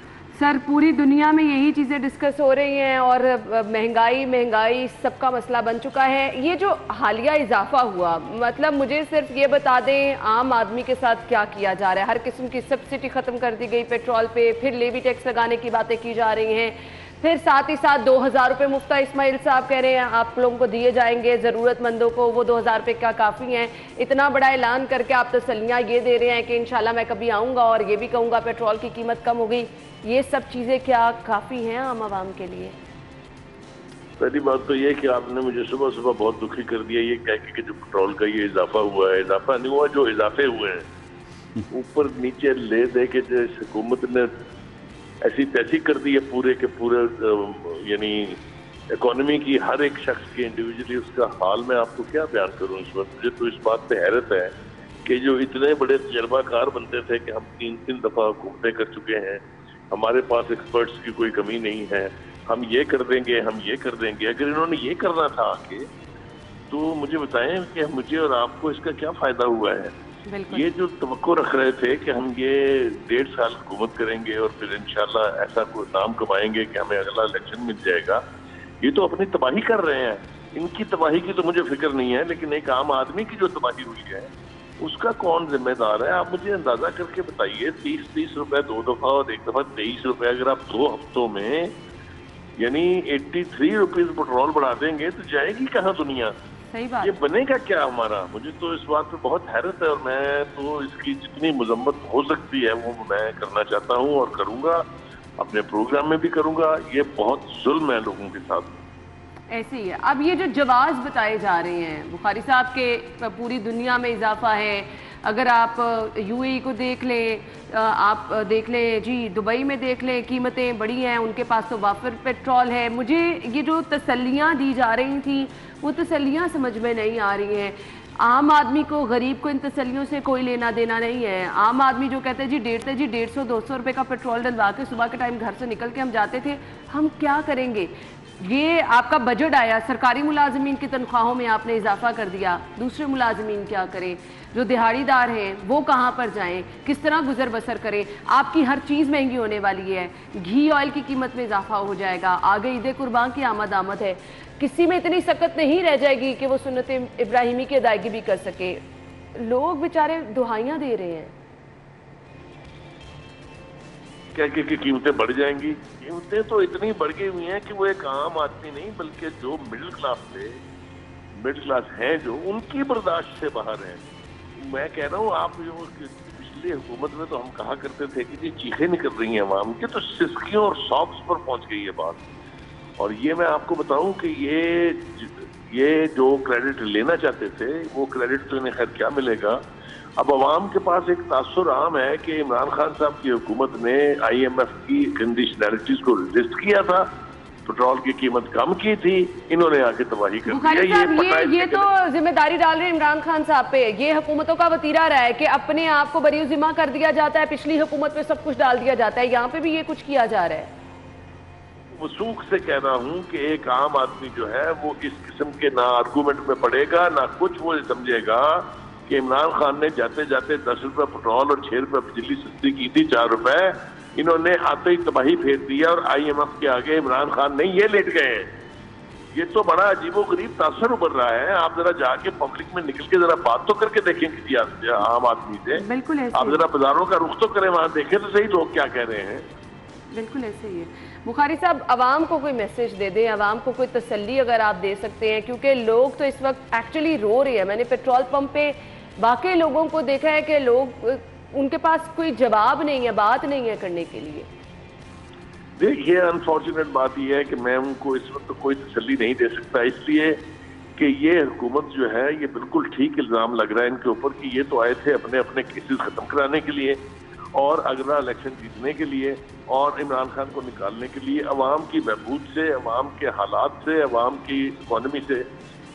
सर। पूरी दुनिया में यही चीज़ें डिस्कस हो रही हैं, और महंगाई सबका मसला बन चुका है। ये जो हालिया इजाफा हुआ, मतलब मुझे सिर्फ ये बता दें आम आदमी के साथ क्या किया जा रहा है। हर किस्म की सब्सिडी ख़त्म कर दी गई पेट्रोल पे, फिर लेवी टैक्स लगाने की बातें की जा रही हैं, फिर साथ ही साथ 2,000 रुपये मुफ्ता इस्माइल साहब कह रहे हैं आप लोगों को दिए जाएंगे, ज़रूरतमंदों को वो 2,000 रुपये क्या काफ़ी हैं। इतना बड़ा ऐलान करके आप तसल्लियाँ ये दे रहे हैं कि इंशाल्लाह मैं कभी आऊँगा और ये भी कहूँगा पेट्रोल की कीमत कम हो गई। ये सब चीज़ें क्या काफ़ी हैं आम आवाम के लिए? पहली बात तो ये कि आपने मुझे सुबह सुबह बहुत दुखी कर दिया ये कह के कि जो पेट्रोल का ये इजाफा हुआ है। इजाफा नहीं हुआ, जो इजाफे हुए हैं ऊपर नीचे ले दे के जो हुकूमत ने ऐसी तैसी कर दी है पूरे के पूरे, यानी इकोनॉमी की हर एक शख्स के इंडिविजुअली उसका हाल मैं आपको क्या बयान करूं इस वक्त। मुझे तो इस बात पे हैरत है कि जो इतने बड़े तजर्बाकार बनते थे कि हम 3 दफ़ा हुकूमतें कर चुके हैं, हमारे पास एक्सपर्ट्स की कोई कमी नहीं है, हम ये कर देंगे, हम ये कर देंगे। अगर इन्होंने ये करना था आके तो मुझे बताएं कि मुझे और आपको इसका क्या फ़ायदा हुआ है। ये जो तवक्को रख रहे थे कि हम ये 1.5 साल हुकूमत करेंगे और फिर इंशाल्लाह ऐसा कोई नाम कमाएंगे कि हमें अगला इलेक्शन मिल जाएगा, ये तो अपनी तबाही कर रहे हैं। इनकी तबाही की तो मुझे फिक्र नहीं है, लेकिन एक आम आदमी की जो तबाही हुई है उसका कौन जिम्मेदार है? आप मुझे अंदाजा करके बताइए। 30 रुपए 2 दफा और 1 दफा 23 रुपए, अगर आप 2 हफ्तों में यानी 83 रुपीज पेट्रोल बढ़ा देंगे तो जाएगी कहाँ दुनिया? सही बात। ये बनेगा क्या हमारा? मुझे तो इस बात पे बहुत हैरत है, और मैं तो इसकी जितनी मजम्मत हो सकती है वो मैं करना चाहता हूँ और करूँगा, अपने प्रोग्राम में भी करूँगा। ये बहुत जुल्म है लोगों के साथ। ऐसे ही है। अब ये जो जवाब बताए जा रहे हैं बुखारी साहब के, पूरी दुनिया में इजाफा है। अगर आप यूएई को देख लें, आप देख लें जी, दुबई में देख लें, कीमतें बड़ी हैं, उनके पास तो वाफिर पेट्रोल है। मुझे ये जो तसल्लियाँ दी जा रही थी वो तसल्लियाँ समझ में नहीं आ रही हैं। आम आदमी को, गरीब को इन तसल्लियों से कोई लेना देना नहीं है। आम आदमी जो कहते हैं जी 150-200 रुपये का पेट्रोल डलवा के सुबह के टाइम घर से निकल के हम जाते थे, हम क्या करेंगे? ये आपका बजट आया, सरकारी मुलाजमीन की तनख्वाहों में आपने इजाफा कर दिया, दूसरे मुलाजमीन क्या करें? जो दिहाड़ीदार हैं वो कहाँ पर जाएं? किस तरह गुजर बसर करें? आपकी हर चीज़ महंगी होने वाली है। घी ऑयल की कीमत में इजाफा हो जाएगा, आगे ईद कुर्बान की आमद है। किसी में इतनी सकत नहीं रह जाएगी कि वो सुन्नत इब्राहिमी की अदायगी भी कर सके। लोग बेचारे दुहाइयाँ दे रहे हैं क्या कि कीमतें बढ़ जाएंगी। कीमतें तो इतनी बढ़ गई हुई हैं कि वो एक आम आदमी नहीं बल्कि जो मिडिल क्लास हैं जो, उनकी बर्दाश्त से बाहर हैं। मैं कह रहा हूँ, आप जो पिछली हुकूमत में तो हम कहा करते थे कि ये चीखें निकल रही हैं अवाम की, तो सिसकियों और सॉक्स पर पहुंच गई है बात। और ये मैं आपको बताऊं कि ये जो क्रेडिट लेना चाहते थे वो क्रेडिट तो इन्हें खैर क्या मिलेगा। अब अवाम के पास एक तासुर आम है कि इमरान खान साहब की हुकूमत ने IMF की कंडीशनैलिटीज को रिजिस्ट किया था, पेट्रोल की कीमत कम की थी, इन्होंने आके तबाही कर दिया। ये तो जिम्मेदारी डाल रहे हैं इमरान खान साहब पे। ये हुकूमतों का वतीरा रहा है कि अपने आप को बरी जिम्मा कर दिया जाता है, पिछली हुकूमत पे सब कुछ डाल दिया जाता है। यहाँ पे भी ये कुछ किया जा रहा है। वसूख से कह रहा हूँ कि एक आम आदमी जो है वो इस किस्म के ना आर्गूमेंट में पड़ेगा ना कुछ, वो समझेगा कि इमरान खान ने जाते जाते 10 रुपए पेट्रोल और 6 रुपए बिजली सस्ती की थी, 4 रुपए, इन्होंने आते ही तबाही फेर दिया और IMF के आगे इमरान खान नहीं ये लेट गए हैं। ये तो बड़ा अजीबोगरीब तासर उभर रहा है। आप जरा जाके पब्लिक में निकल के जरा बात तो करके देखें किसी आम आदमी से। बिल्कुल ऐसे आप जरा बाजारों का रुख तो करें, वहां देखें तो सही लोग क्या कह रहे हैं। बिल्कुल ऐसे ही है। बुखारी साहब, आवाम को कोई मैसेज दे दें, आवाम को कोई तसल्ली अगर आप दे सकते हैं, क्योंकि लोग तो इस वक्त एक्चुअली रो रहे हैं। मैंने पेट्रोल पंप पे बाकी लोगों को देखा है कि लोग, उनके पास कोई जवाब नहीं है, बात नहीं है करने के लिए। देखिए, अनफॉर्चुनेट बात यह है कि मैं उनको इस वक्त तो कोई तसल्ली नहीं दे सकता, इसलिए कि ये हुकूमत जो है ये बिल्कुल ठीक इल्ज़ाम लग रहा है इनके ऊपर कि ये तो आए थे अपने अपने केसेस ख़त्म कराने के लिए और अगला इलेक्शन जीतने के लिए और इमरान खान को निकालने के लिए। अवाम की बहबूद से, अवाम के हालात से, अवाम की इकॉनमी से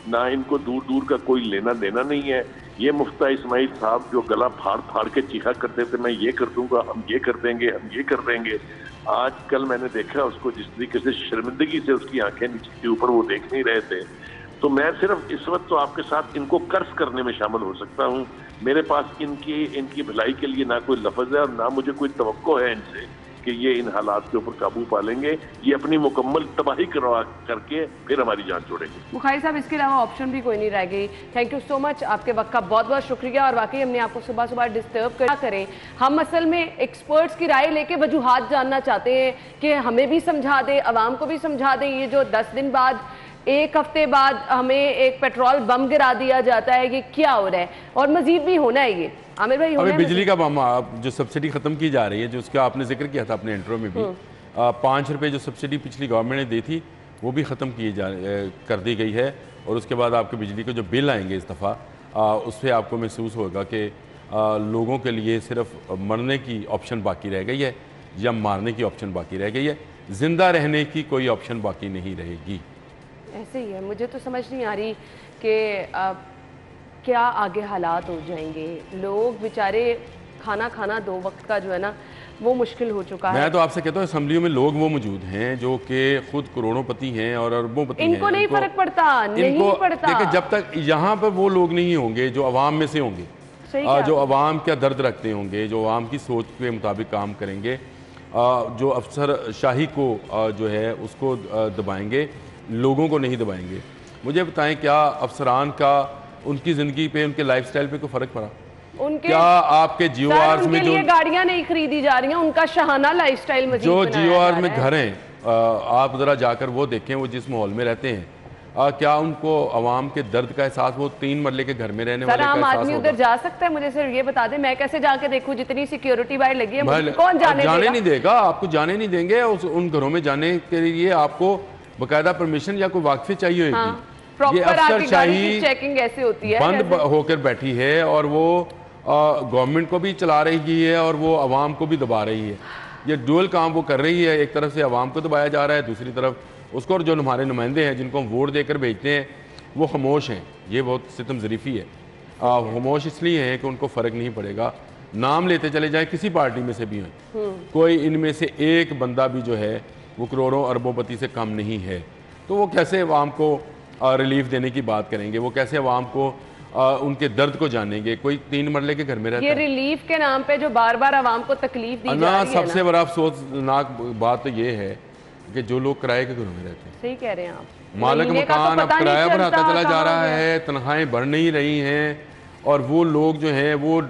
ना इनको दूर दूर का कोई लेना देना नहीं है। ये मुफ्ता इस्माइल साहब जो गला फाड़ फाड़ के चीखा करते थे, मैं ये कर दूंगा, हम ये कर देंगे, हम ये कर देंगे, आज कल मैंने देखा उसको जिस तरीके से शर्मिंदगी से उसकी आंखें नीचे के ऊपर वो देख नहीं रहे थे। तो मैं सिर्फ इस वक्त तो आपके साथ इनको कर्ज करने में शामिल हो सकता हूँ। मेरे पास इनकी भलाई के लिए ना कोई लफ्ज़ है और ना मुझे कोई तवक्को है इनसे कि ये इन हालात के ऊपर काबू पा लेंगे। ये अपनी मुकम्मल तबाही करवा करके फिर हमारी जान छोड़ेंगे। बुखारी साहब, इसके अलावा ऑप्शन भी कोई नहीं रह गई। थैंक यू सो मच, आपके वक्त का बहुत बहुत शुक्रिया। और वाकई हमने आपको सुबह सुबह डिस्टर्ब करें। हम असल में एक्सपर्ट्स की राय लेके वजूहात जानना चाहते हैं कि हमें भी समझा दें, आवाम को भी समझा दें। ये जो 10 दिन बाद, एक हफ्ते बाद हमें एक पेट्रोल बम गिरा दिया जाता है, ये क्या हो रहा है और मजीद भी होना है। ये आमिर भाई, अभी बिजली का बम जो सब्सिडी खत्म की जा रही है, जो उसका आपने जिक्र किया था अपने इंट्रो में भी, 5 रुपए जो सब्सिडी पिछली गवर्नमेंट ने दी थी वो भी ख़त्म कर दी गई है। और उसके बाद आपके बिजली के जो बिल आएंगे इस दफ़ा, उससे आपको महसूस होगा कि लोगों के लिए सिर्फ मरने की ऑप्शन बाकी रह गई है या मारने की ऑप्शन बाकी रह गई है, ज़िंदा रहने की कोई ऑप्शन बाकी नहीं रहेगी। ऐसे ही है। मुझे तो समझ नहीं आ रही कि क्या आगे हालात हो जाएंगे। लोग बेचारे खाना 2 वक्त का जो है ना वो मुश्किल हो चुका है। मैं तो आपसे कहता हूँ असेंबलियों में लोग वो मौजूद हैं जो कि खुद करोड़ोंपति हैं और अरबोंपति हैं। इनको नहीं फर्क पड़ता, नहीं पड़ता। देखिए, जब तक यहाँ पर वो लोग नहीं होंगे जो अवाम में से होंगे, जो अवाम का दर्द रखते होंगे, जो अवाम की सोच के मुताबिक काम करेंगे, जो अफसर शाही को जो है उसको दबाएंगे, लोगों को नहीं दबाएंगे। मुझे बताएं, क्या अफसरान का उनकी ज़िंदगी पे, उनके लाइफस्टाइल पे कोई फ़र्क पड़ा? क्या आपके GORs में जो गाड़ियां नहीं खरीदी जा रही हैं, उनका शाहाना लाइफस्टाइल मजीद जो GOR में घर हैं, आप ज़रा जाकर वो देखें, वो जिस माहौल में रहते हैं, क्या उनको अवाम के दर्द का एहसास, वो 3 मरले के घर में रहने वाले का एहसास आदमी उधर जा सकता है? मुझे सिर्फ ये बता दे, मैं कैसे जाके देखूं? जितनी सिक्योरिटी बाहर लगी है, कौन जाने नहीं देगा? आपको जाने नहीं देंगे। उन घरों में जाने के लिए आपको बाकायदा परमिशन या कोई वाकफी चाहिए होगी। ये अफसरशाही चेकिंग ऐसे होती है, बंद होकर बैठी है और वो गवर्नमेंट को भी चला रही है और वो अवाम को भी दबा रही है। ये डुअल काम वो कर रही है। एक तरफ से अवाम को दबाया जा रहा है, दूसरी तरफ उसको, और जो हमारे नुमाइंदे हैं जिनको हम वोट देकर भेजते हैं वो खामोश हैं। ये बहुत सितम ज़रीफ़ी है। खामोश इसलिए हैं कि उनको फ़र्क नहीं पड़ेगा। नाम लेते चले जाए, किसी पार्टी में से भी हों, कोई इनमें से एक बंदा भी जो है वो करोड़ों अरबोंपति से कम नहीं है। तो वो कैसे अवाम को रिलीफ देने की बात करेंगे? वो कैसे अवाम को उनके दर्द को जानेंगे? कोई 3 मरले के घर में रहता है। ये रिलीफ के नाम पे जो बार बार अवाम को तकलीफ दी जा रही है, सबसे बड़ा अफसोसनाक बात तो ये है कि जो लोग किराए के घरों में रहते हैं, सही कह रहे हैं आप, मालिक मकान अब किराया बढ़ाता चला जा रहा है, तनख्वाहें बढ़ नहीं रही हैं और वो लोग जो हैं वो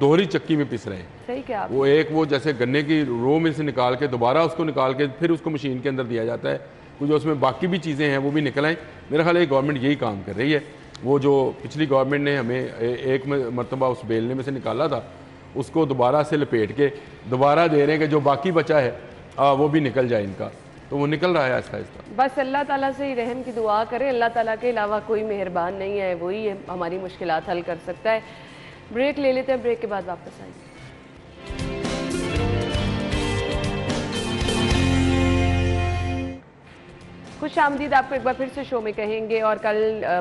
दोहरी चक्की में पिस रहे हैं। सही क्या? वो जैसे गन्ने की रो में से निकाल के दोबारा उसको निकाल के फिर उसको मशीन के अंदर दिया जाता है, कुछ उसमें बाकी भी चीज़ें हैं वो भी निकल आएँ। मेरा ख्याल है गवर्नमेंट यही काम कर रही है। वो जो पिछली गवर्नमेंट ने हमें एक मरतबा उस बेलने में से निकाला था, उसको दोबारा से लपेट के दोबारा दे रहे हैं कि जो बाकी बचा है वो भी निकल जाए इनका। तो वो निकल रहा है आहिस्ता आहिस्ता। बस अल्लाह ताला से ही रहम की दुआ करें। अल्लाह ताला के अलावा कोई मेहरबान नहीं है, वही है हमारी मुश्किलात हल कर सकता है। ब्रेक ले लेते हैं, ब्रेक के बाद वापस आएंगे। खुश आमदीद आपको एक बार फिर से शो में कहेंगे। और कल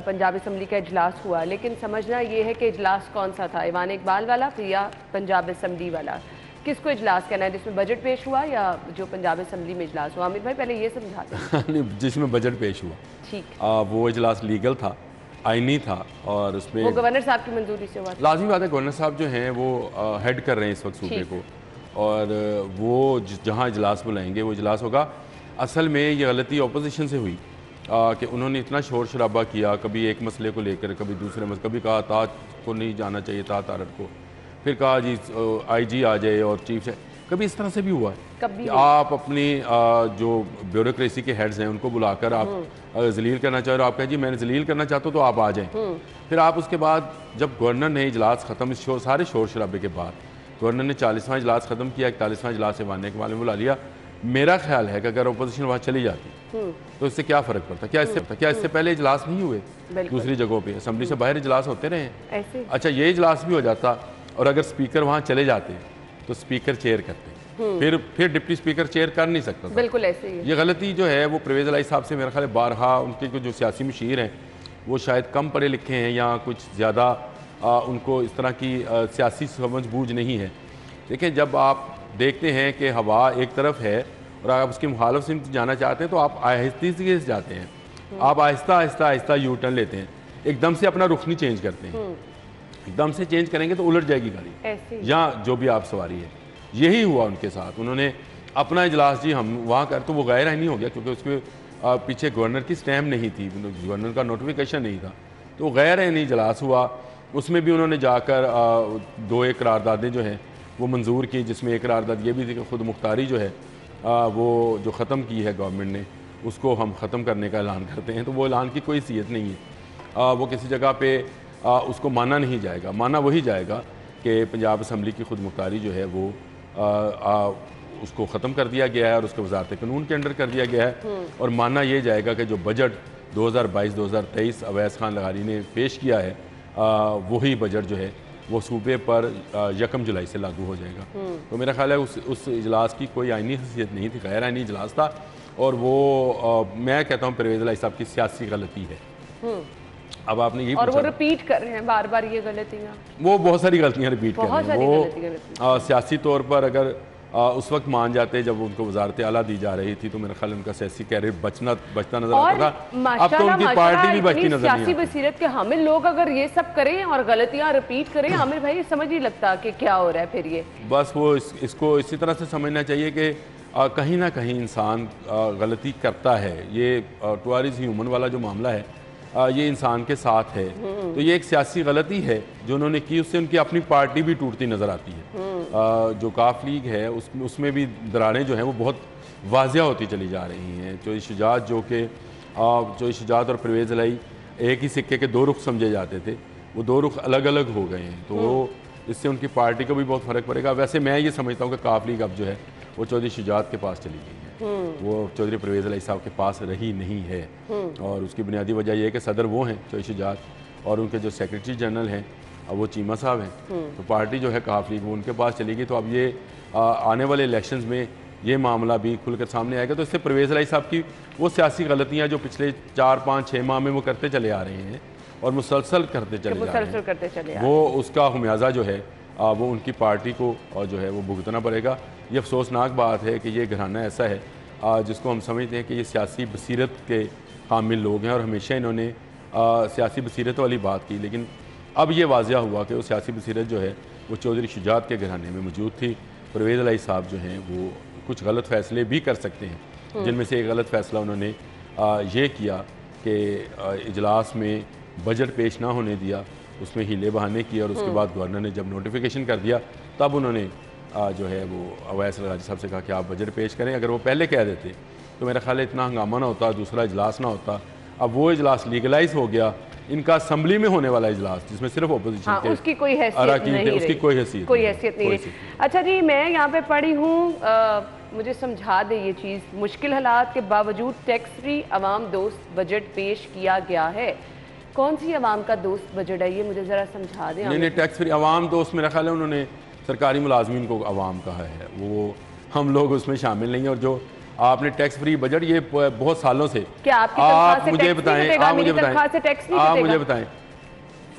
पंजाब असम्बली का इजलास हुआ, लेकिन समझना ये है कि इजलास कौन सा था, ईवान इकबाल वाला या पंजाब असम्बली वाला? किसको इजलास कहना है, जिसमें बजट पेश हुआ या जो पंजाब असम्बली में इजलास हुआ? आमिर भाई पहले ये समझा दें। जिसमें बजट पेश हुआ, ठीक, वो इजलास लीगल था, आईनी था और उसमें वो गवर्नर साहब की मंजूरी से हुआ। लाजमी बात है, गवर्नर साहब जो हैं वो हेड कर रहे हैं इस वक्त सूबे को, और वो जहाँ इजलास बुलाएंगे वो इजलास होगा। असल में ये गलती अपोजिशन से हुई कि उन्होंने इतना शोर शराबा किया, कभी एक मसले को लेकर, कभी दूसरे मसले, कभी कहा ताज को नहीं जाना चाहिए था तारक को, फिर कहा जी IG आ जाए और चीफ से, कभी इस तरह से भी हुआ है कि आप अपनी जो ब्यूरोक्रेसी के हेड्स हैं उनको बुलाकर आप जलील करना चाह रहे हो, आप कहें जी मैंने जलील करना चाहता हूँ तो आप आ जाएं। फिर आप उसके बाद जब गवर्नर ने इजलास ख़त्म, इस सारे शोर शराबे के बाद गवर्नर ने 40वां इजलास ख़त्म किया, 41वां इजलास ऐवान के बारे में बुला लिया। मेरा ख्याल है कि अगर अपोजिशन वहाँ चली जाती तो इससे क्या फ़र्क पड़ता, क्या इससे पहले इजलास नहीं हुए दूसरी जगहों पर, असम्बली से बाहर इजलास होते रहे। अच्छा, ये इजलास भी हो जाता और अगर स्पीकर वहाँ चले जाते तो स्पीकर चेयर करते, फिर डिप्टी स्पीकर चेयर कर नहीं सकता था। बिल्कुल ऐसे ही। ये गलती जो है वो परवेज़ इलाही साहब से मेरा ख्याल है बारहा, उनके जो सियासी मशीर हैं वो शायद कम पढ़े लिखे हैं या कुछ ज़्यादा उनको इस तरह की सियासी समझ बूझ नहीं है। देखिए, जब आप देखते हैं कि हवा एक तरफ है और आप उसकी मुखालफ सिमत जाना चाहते हैं तो आप आहिस्ते से जाते हैं, आप आहिस्ता आहिस्ता आहिस्ता यू टर्न लेते हैं, एकदम से अपना रुख नहीं चेंज करते हैं। एकदम से चेंज करेंगे तो उलट जाएगी गाड़ी या जो भी आप सवारी है। यही हुआ उनके साथ, उन्होंने अपना इजलास जी हम वहाँ कर, तो वो गैर आईनी हो गया क्योंकि उसके पीछे गवर्नर की स्टैम्प नहीं थी, गवर्नर का नोटिफिकेशन नहीं था, तो गैर आईनी इजलास हुआ। उसमें भी उन्होंने जाकर 2-1 करारदादें जो हैं वो मंजूर की, जिसमें एक करारदाद ये भी थी कि खुद मुख्तारी जो है वो जो ख़त्म की है गवर्नमेंट ने, उसको हम ख़त्म करने का ऐलान करते हैं। तो वो ऐलान की कोई हैसियत नहीं है, वो किसी जगह पर उसको माना नहीं जाएगा। माना वही जाएगा कि पंजाब असम्बली की खुद मुख्तारी जो है वो उसको ख़त्म कर दिया गया है और उसको वजारत कानून के अंडर कर दिया गया है। और माना ये जाएगा कि जो बजट 2022-2023 अवैस खान लगारी ने पेश किया है, वही बजट जो है वो सूबे पर 1 जुलाई से लागू हो जाएगा। तो मेरा ख्याल है उस इजलास की कोई आइनी हैसियत नहीं थी, गैर आइनी इजलास था। और वो मैं कहता हूँ परवेज़ इलाही साहब की सियासी गलती है। अब आपने ये और वो रिपीट कर रहे हैं बार बार ये गलतियाँ, वो बहुत सारी गलतियाँ रिपीट कर रहे हैं। वो सियासी तौर पर अगर उस वक्त मान जाते जब उनको वजारत आला दी जा रही थी तो मेरा ख्याल उनका सियासी कैरियर बचता नजर आता था। अब तो उनकी पार्टी भी बचती नजर नहीं आती। सियासी बसीरत के हामिल लोग अगर ये सब करें और गलतियां रिपीट करें, हमें भाई समझ नहीं लगता कि क्या हो रहा है। फिर ये बस वो इसको इसी तरह से समझना चाहिए कि कहीं ना कहीं इंसान गलती करता है। ये टुअरिज़ ह्यूमन वाला जो मामला है ये इंसान के साथ है, तो ये एक सियासी गलती है जो उन्होंने की, उससे उनकी अपनी पार्टी भी टूटती नज़र आती है। जो काफ लीग है उसमें भी दरारें जो हैं वो बहुत वाज़िया होती चली जा रही हैं। चौधरी शुजात चौधरी शुजात और परवेज़ इलाही एक ही सिक्के के 2 रुख समझे जाते थे, वो 2 रुख अलग अलग हो गए हैं। तो इससे उनकी पार्टी को भी बहुत फ़र्क पड़ेगा। वैसे मैं ये समझता हूँ कि काफ लीग अब जो है वो चौधरी शुजात के पास चली गई है, वो चौधरी परवेज़ इलाही साहब के पास रही नहीं है। और उसकी बुनियादी वजह यह है कि सदर वो हैं चौधरी शुजात और उनके जो सेक्रेटरी जनरल हैं अब वो चीमा साहब हैं। तो पार्टी जो है काफ लीग वो उनके पास चली गई। तो अब ये आने वाले इलेक्शंस में ये मामला भी खुलकर सामने आएगा। तो इससे परवेज़ इलाही साहब की वो सियासी गलतियाँ जो पिछले 4-5-6 माह में वो करते चले आ रहे हैं और मुसलसल करते चले जा रहे हैं, वो उसका खुमियाजा जो है वो उनकी पार्टी को जो है वो भुगतना पड़ेगा। ये अफसोसनाक बात है कि ये घराना ऐसा है जिसको हम समझते हैं कि ये सियासी बसीरत के कामिल लोग हैं और हमेशा इन्होंने सियासी बसीरत वाली बात की, लेकिन अब ये वाज़िया हुआ कि वो सियासी बसीरत जो है वो चौधरी शुजात के घराने में मौजूद थी। परवेज़ इलाही साहब जो हैं वो कुछ गलत फ़ैसले भी कर सकते हैं, जिनमें से एक गलत फ़ैसला उन्होंने ये किया कि इजलास में बजट पेश ना होने दिया, उसमें हीले बहाने किए और उसके बाद गवर्नर ने जब नोटिफिकेशन कर दिया तब उन्होंने जो है वो अवैस लगारी साहब से कहा कि आप बजट पेश करें। अगर वो पहले कह देते तो मेरा ख्याल है इतना हंगामा ना होता, दूसरा इजलास ना होता। अब वो इजलास लीगलाइज हो गया, इनका असम्बली में होने वाला इजलास जिसमें सिर्फ अपोजिशन के उसकी कोई हैसियत नहीं, उसकी कोई हैसियत नहीं रही। अच्छा जी, मैं यहाँ पे पढ़ी हूँ, मुझे समझा दे ये चीज़। मुश्किल हालात के बावजूद टैक्स फ्री अवाम दोस्त बजट पेश किया गया है। कौन सी अवाम का दोस्त बजट है ये मुझे ज़रा समझा दें। नहीं, टैक्स फ्री अवाम दोस्त मेरा ख्याल है उन्होंने सरकारी मुलाजमीन को अवाम कहा है, वो हम लोग उसमें शामिल नहीं है। और जो आपने टैक्स फ्री बजट ये बहुत सालों से क्या आप मुझे बताएं, मुझे बताएं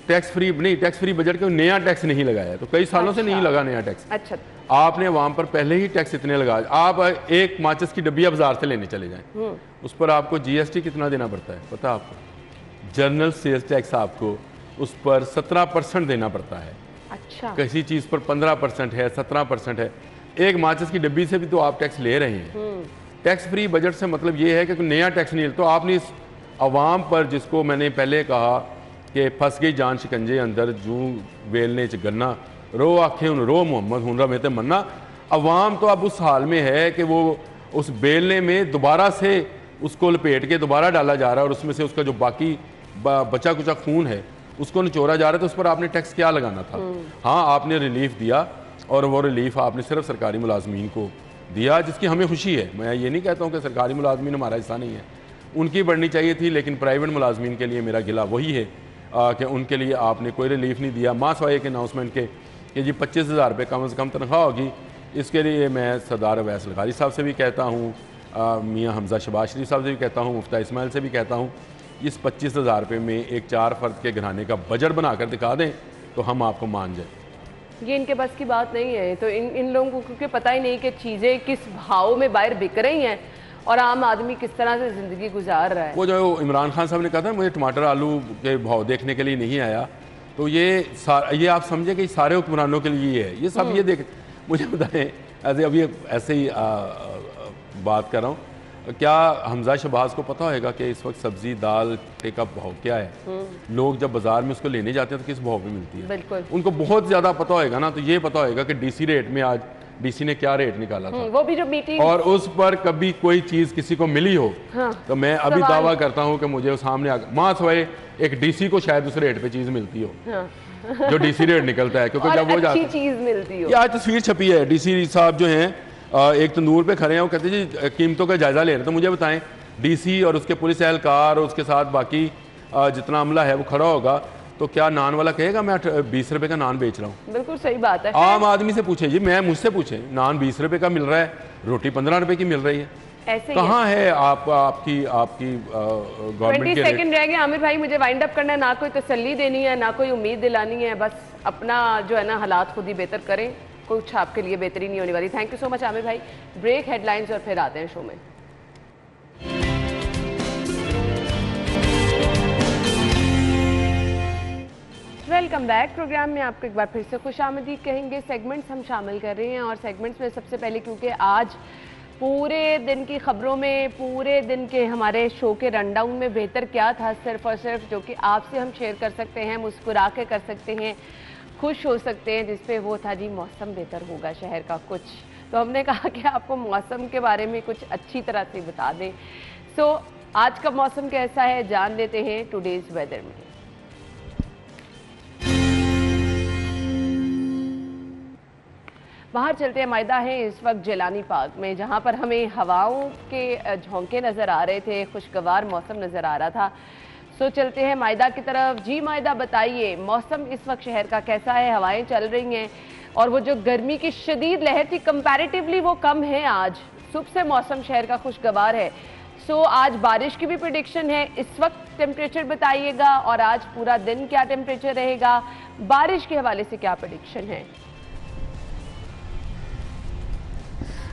टैक्स फ्री नहीं, टैक्स फ्री बजट का नया टैक्स नहीं लगाया है, तो कई सालों से नहीं लगा नया टैक्स। अच्छा, आपने अवाम पर पहले ही टैक्स इतने लगाए। आप एक माचिस की डब्बिया बाजार से लेने चले जाएं, उस पर आपको GST कितना देना पड़ता है पता आपको? जनरल सेल्स टैक्स आपको उस पर 17% देना पड़ता है। अच्छा, किसी चीज़ पर 15% है, 17% है। एक माचिस की डब्बी से भी तो आप टैक्स ले रहे हैं। टैक्स फ्री बजट से मतलब ये है कि नया टैक्स नहीं, तो आपने अवाम पर, जिसको मैंने पहले कहा कि फंस गई जान शिकंजे अंदर जूं वेलने च गन्ना, रो आखे उन रो मोहम्मद हुनरा में तो मन्ना। अवाम तो अब उस हाल में है कि वो उस बेलने में दोबारा से उसको लपेट के दोबारा डाला जा रहा है और उसमें से उसका जो बाकी बचा कुचा खून है उसको निचोड़ा जा रहा है। तो उस पर आपने टैक्स क्या लगाना था? हाँ, आपने रिलीफ दिया और वो रिलीफ आपने सिर्फ सरकारी मुलाजमीन को दिया, जिसकी हमें खुशी है। मैं ये नहीं कहता हूँ कि सरकारी मुलाजमीन हमारा हिस्सा नहीं है, उनकी बढ़नी चाहिए थी, लेकिन प्राइवेट मुलाजमीन के लिए मेरा गिला वही है कि उनके लिए आपने कोई रिलीफ नहीं दिया। मां सवाए के अनाउंसमेंट के कि जी 25,000 रुपये कम से कम तनख्वाह होगी। इसके लिए मैं सरदार अवैस लखारी साहब से भी कहता हूँ, मियाँ हमजा शबाज शरीफ साहब से भी कहता हूँ, मुफ्ता इस्माइल से भी कहता हूँ, इस 25,000 रुपये में एक 4 फर्द के घराने का बजट बनाकर दिखा दें तो हम आपको मान जाए। ये इनके बस की बात नहीं है। तो इन लोगों को क्योंकि पता ही नहीं कि चीज़ें किस भाव में बाहर बिक रही हैं और आम आदमी किस तरह से ज़िंदगी गुजार रहा है। वो जो इमरान खान साहब ने कहा था मुझे टमाटर आलू के भाव देखने के लिए नहीं आया, तो ये आप समझे कि सारे हुक्मरानों के लिए है ये सब। ये देख, मुझे बताएं, अभी ऐसे ही बात कर रहा हूँ, क्या हमजा शहबाज को पता होगा कि इस वक्त सब्जी दाल का भाव क्या है? लोग जब बाजार में उसको लेने जाते हैं तो किस भाव में मिलती है? बिल्कुल, उनको बहुत ज़्यादा पता होगा ना। तो ये पता होगा कि डीसी रेट में आज डीसी ने क्या रेट निकाला था, वो भी जो मीटिंग, और उस पर कभी कोई चीज़ किसी को मिली हो। हाँ, तो मैं अभी दावा करता हूँ कि मुझे सामने माँ सवाए एक डीसी को शायद उस रेट पे चीज़ मिलती हो। हाँ। जो डीसी रेट निकलता है, क्योंकि जब वो अच्छी चीज़ मिलती हो। ये आज तस्वीर छपी है, डीसी साहब जो हैं एक तंदूर पे खड़े हैं, वो कहते हैं जी कीमतों का जायजा ले रहे हैं। तो मुझे बताएं, डीसी और उसके पुलिस एहलकार और उसके साथ बाकी जितना अमला है वो खड़ा होगा, तो क्या नान वाला कहेगा मैं 20 रुपए का नान बेच रहा हूँ? बिल्कुल सही बात है। आम आदमी से पूछे जी, मैं मुझसे पूछे, नान 20 रुपए का मिल रहा है, रोटी 15 रुपए की मिल रही है, ऐसे कहाँ है आपकी गवर्नमेंट 20 सेकंड रह गए आमिर भाई, मुझे वाइंड अप करना है। ना कोई तसल्ली देनी है, ना कोई उम्मीद दिलानी है, बस अपना जो है ना हालात खुद ही बेहतर करें, कुछ आपके लिए बेहतरी नहीं होने वाली। Thank you so much Aamir भाई। ब्रेक, हेडलाइंस और फिर आते हैं शो में। Welcome back. प्रोग्राम में आपको एक बार फिर से खुशामदीद कहेंगे। सेगमेंट्स हम शामिल कर रहे हैं और सेगमेंट्स में सबसे पहले, क्योंकि आज पूरे दिन की खबरों में, पूरे दिन के हमारे शो के रनडाउन में बेहतर क्या था, सिर्फ और सिर्फ जो कि आपसे हम शेयर कर सकते हैं, मुस्कुरा के कर सकते हैं, खुश हो सकते हैं, जिसपे वो था जी मौसम बेहतर होगा शहर का कुछ। तो हमने कहा कि आपको मौसम के बारे में कुछ अच्छी तरह से बता दें। सो आज का मौसम कैसा है जान लेते हैं टुडेज वेदर में। बाहर चलते हैं, मायदा है इस वक्त जेलानी पार्क में, जहां पर हमें हवाओं के झोंके नज़र आ रहे थे, खुशगवार मौसम नज़र आ रहा था। सो चलते हैं मायदा की तरफ। जी मायदा, बताइए मौसम इस वक्त शहर का कैसा है? हवाएं चल रही हैं और वो जो गर्मी की शदीद लहर थी कंपैरेटिवली वो कम है। आज सुबह से मौसम शहर का खुशगवार है। सो आज बारिश की भी प्रेडिक्शन है। इस वक्त टेम्परेचर बताइएगा और आज पूरा दिन क्या टेम्परेचर रहेगा, बारिश के हवाले से क्या प्रेडिक्शन है?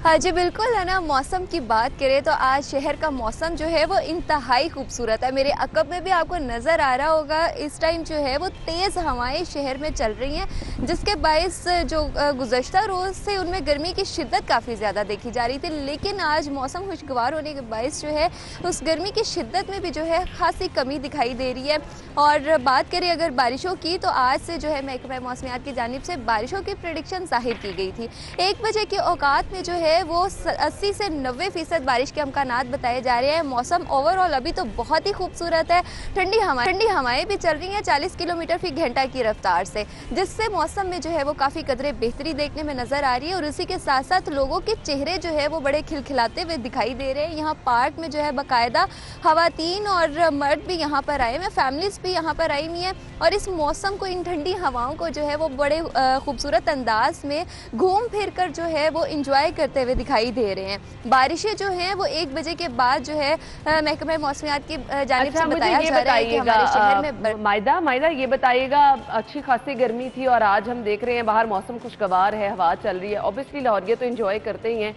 हाँ जी बिल्कुल है ना। मौसम की बात करें तो आज शहर का मौसम जो है वो इंतहाई खूबसूरत है। मेरे अकब में भी आपको नज़र आ रहा होगा, इस टाइम जो है वो तेज़ हवाएं शहर में चल रही हैं, जिसके बायस जो गुज़श्ता रोज़ से उनमें गर्मी की शिद्दत काफ़ी ज़्यादा देखी जा रही थी, लेकिन आज मौसम खुशगवार होने के बायस जो है उस गर्मी की शिद्दत में भी जो है खासी कमी दिखाई दे रही है। और बात करें अगर बारिशों की, तो आज से जो है महकमा मौसमियात की जानिब से बारिशों की प्रेडिक्शन ज़ाहिर की गई थी। 1 बजे के औकात में जो है वो 80 से 90% बारिश के अमकानात बताए जा रहे हैं। मौसम ओवरऑल अभी तो बहुत ही खूबसूरत है। ठंडी हवाएं भी चल रही हैं 40 किलोमीटर फी घंटा की रफ्तार से, जिससे मौसम में जो है वो काफ़ी कदरे बेहतरी देखने में नज़र आ रही है। और उसी के साथ साथ लोगों के चेहरे जो है वो बड़े खिलखिलाते हुए दिखाई दे रहे हैं। यहाँ पार्क में जो है बाकायदा खवातीन और मर्द भी यहाँ पर आए हुए, फैमिलीज भी यहाँ पर आई हुई हैं और इस मौसम को, इन ठंडी हवाओं को जो है वो बड़े खूबसूरत अंदाज में घूम फिर कर जो है वो इंजॉय करते हुए दिखाई दे रहे हैं। बारिशें जो हैं वो 1 बजे के बाद जो है महकमा मौसमियात की जानिब से बताया जा रहा है कि हमारे शहर में मायदा ये बताइएगा, अच्छी खासी गर्मी थी और आज हम देख रहे हैं बाहर मौसम खुशगवार है, हवा चल रही है। ऑब्वियसली लाहौरिया तो एंजॉय करते ही हैं,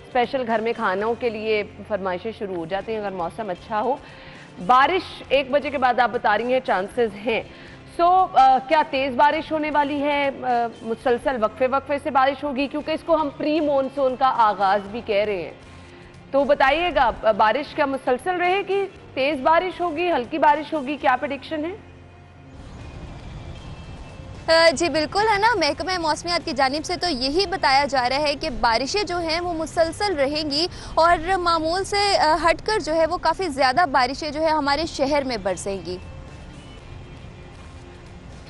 स्पेशल घर में खानों के लिए फरमाइशें शुरू हो जाती हैं अगर मौसम अच्छा हो। बारिश 1 बजे के बाद आप बता रही हैं चांसेस हैं। क्या तेज़ बारिश होने वाली है? मुसलसल वक्फे से बारिश होगी, क्योंकि इसको हम प्री मॉनसून का आगाज़ भी कह रहे हैं। तो बताइएगा, बारिश क्या मुसलसल रहेगी, तेज बारिश होगी, हल्की बारिश होगी, क्या प्रेडिक्शन है? जी बिल्कुल है ना, महकमा मौसमियात की जानिब से तो यही बताया जा रहा है कि बारिशें जो हैं वो मुसलसल रहेंगी और मामूल से हटकर जो है वो काफ़ी ज़्यादा बारिशें जो है हमारे शहर में बरसेंगी।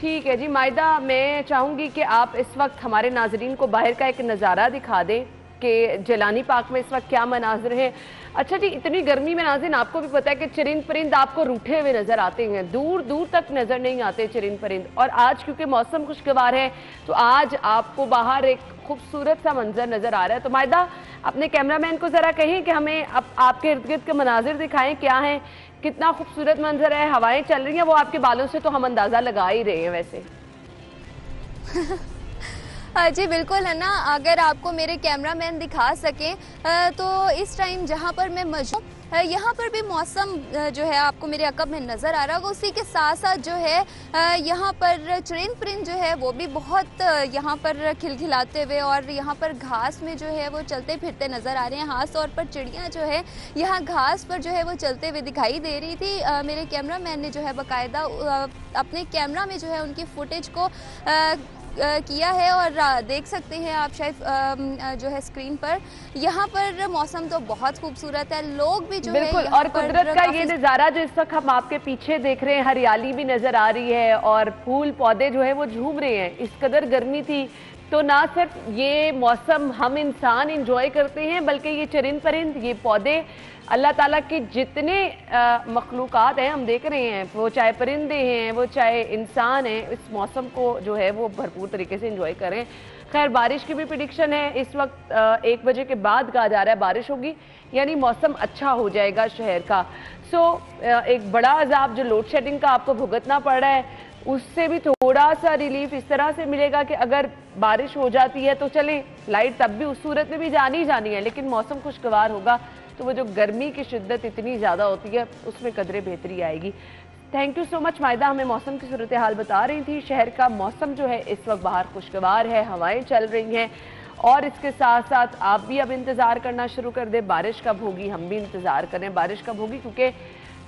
ठीक है जी मायदा, मैं चाहूँगी कि आप इस वक्त हमारे नाजरीन को बाहर का एक नज़ारा दिखा दें कि जलानी पार्क में इस वक्त क्या मनाजिर है। अच्छा जी, इतनी गर्मी में नाज़रीन आपको भी पता है कि चरिंद परिंद आपको रूठे हुए नज़र आते हैं, दूर दूर तक नज़र नहीं आते चरिंद परिंद। और आज क्योंकि मौसम खुशगवार है तो आज आपको बाहर एक खूबसूरत सा मंजर नज़र आ रहा है। तो मायदा, अपने कैमरामैन को ज़रा कहें कि हमें अब आपके इर्द गिर्द के मनाजिर दिखाएं, क्या है, कितना खूबसूरत मंजर है, हवाएं चल रही हैं, वो आपके बालों से तो हम अंदाज़ा लगा ही रहे हैं वैसे। जी बिल्कुल है ना, अगर आपको मेरे कैमरामैन दिखा सकें तो इस टाइम जहां पर मैं मौजूद यहाँ पर भी मौसम जो है आपको मेरे अकब में नज़र आ रहा होगा। उसी के साथ साथ जो है यहाँ पर चरिंद परिंद जो है वो भी बहुत यहाँ पर खिलखिलाते हुए और यहाँ पर घास में जो है वो चलते फिरते नज़र आ रहे हैं। खास तौर पर चिड़ियाँ जो है यहाँ घास पर जो है वो चलते हुए दिखाई दे रही थी। मेरे कैमरामैन ने जो है बाकायदा अपने कैमरा में जो है उनकी फुटेज को किया है और देख सकते हैं आप शायद जो है स्क्रीन पर। यहाँ पर मौसम तो बहुत खूबसूरत है, लोग भी जो बिल्कुल, और कुदरत का ये नज़ारा जो इस वक्त हम आपके पीछे देख रहे हैं, हरियाली भी नज़र आ रही है और फूल पौधे जो है वो झूम रहे हैं। इस कदर गर्मी थी तो ना सिर्फ ये मौसम हम इंसान इंजॉय करते हैं बल्कि ये चरिंद परिंद, ये पौधे, अल्लाह ताला के जितने मखलूक़ात हैं हम देख रहे हैं, वो चाहे परिंदे हैं, वो चाहे इंसान हैं, इस मौसम को जो है वो भरपूर तरीके से इंजॉय करें। खैर, बारिश की भी प्रेडिक्शन है, इस वक्त 1 बजे के बाद कहा जा रहा है बारिश होगी, यानी मौसम अच्छा हो जाएगा शहर का। एक बड़ा अजाब जो लोड शेडिंग का आपको भुगतना पड़ रहा है, उससे भी थोड़ा सा रिलीफ इस तरह से मिलेगा कि अगर बारिश हो जाती है तो चलें, लाइट तब भी उस सूरत में भी जानी है, लेकिन मौसम खुशगवार होगा तो वो जो गर्मी की शिद्दत इतनी ज़्यादा होती है उसमें कदरे बेहतरी आएगी। थैंक यू सो मच मायदा, हमें मौसम की सूरत हाल बता रही थी। शहर का मौसम जो है इस वक्त बाहर खुशगवार है, हवाएं चल रही हैं और इसके साथ साथ आप भी अब इंतज़ार करना शुरू कर दें बारिश कब होगी। हम भी इंतज़ार करें बारिश कब होगी, क्योंकि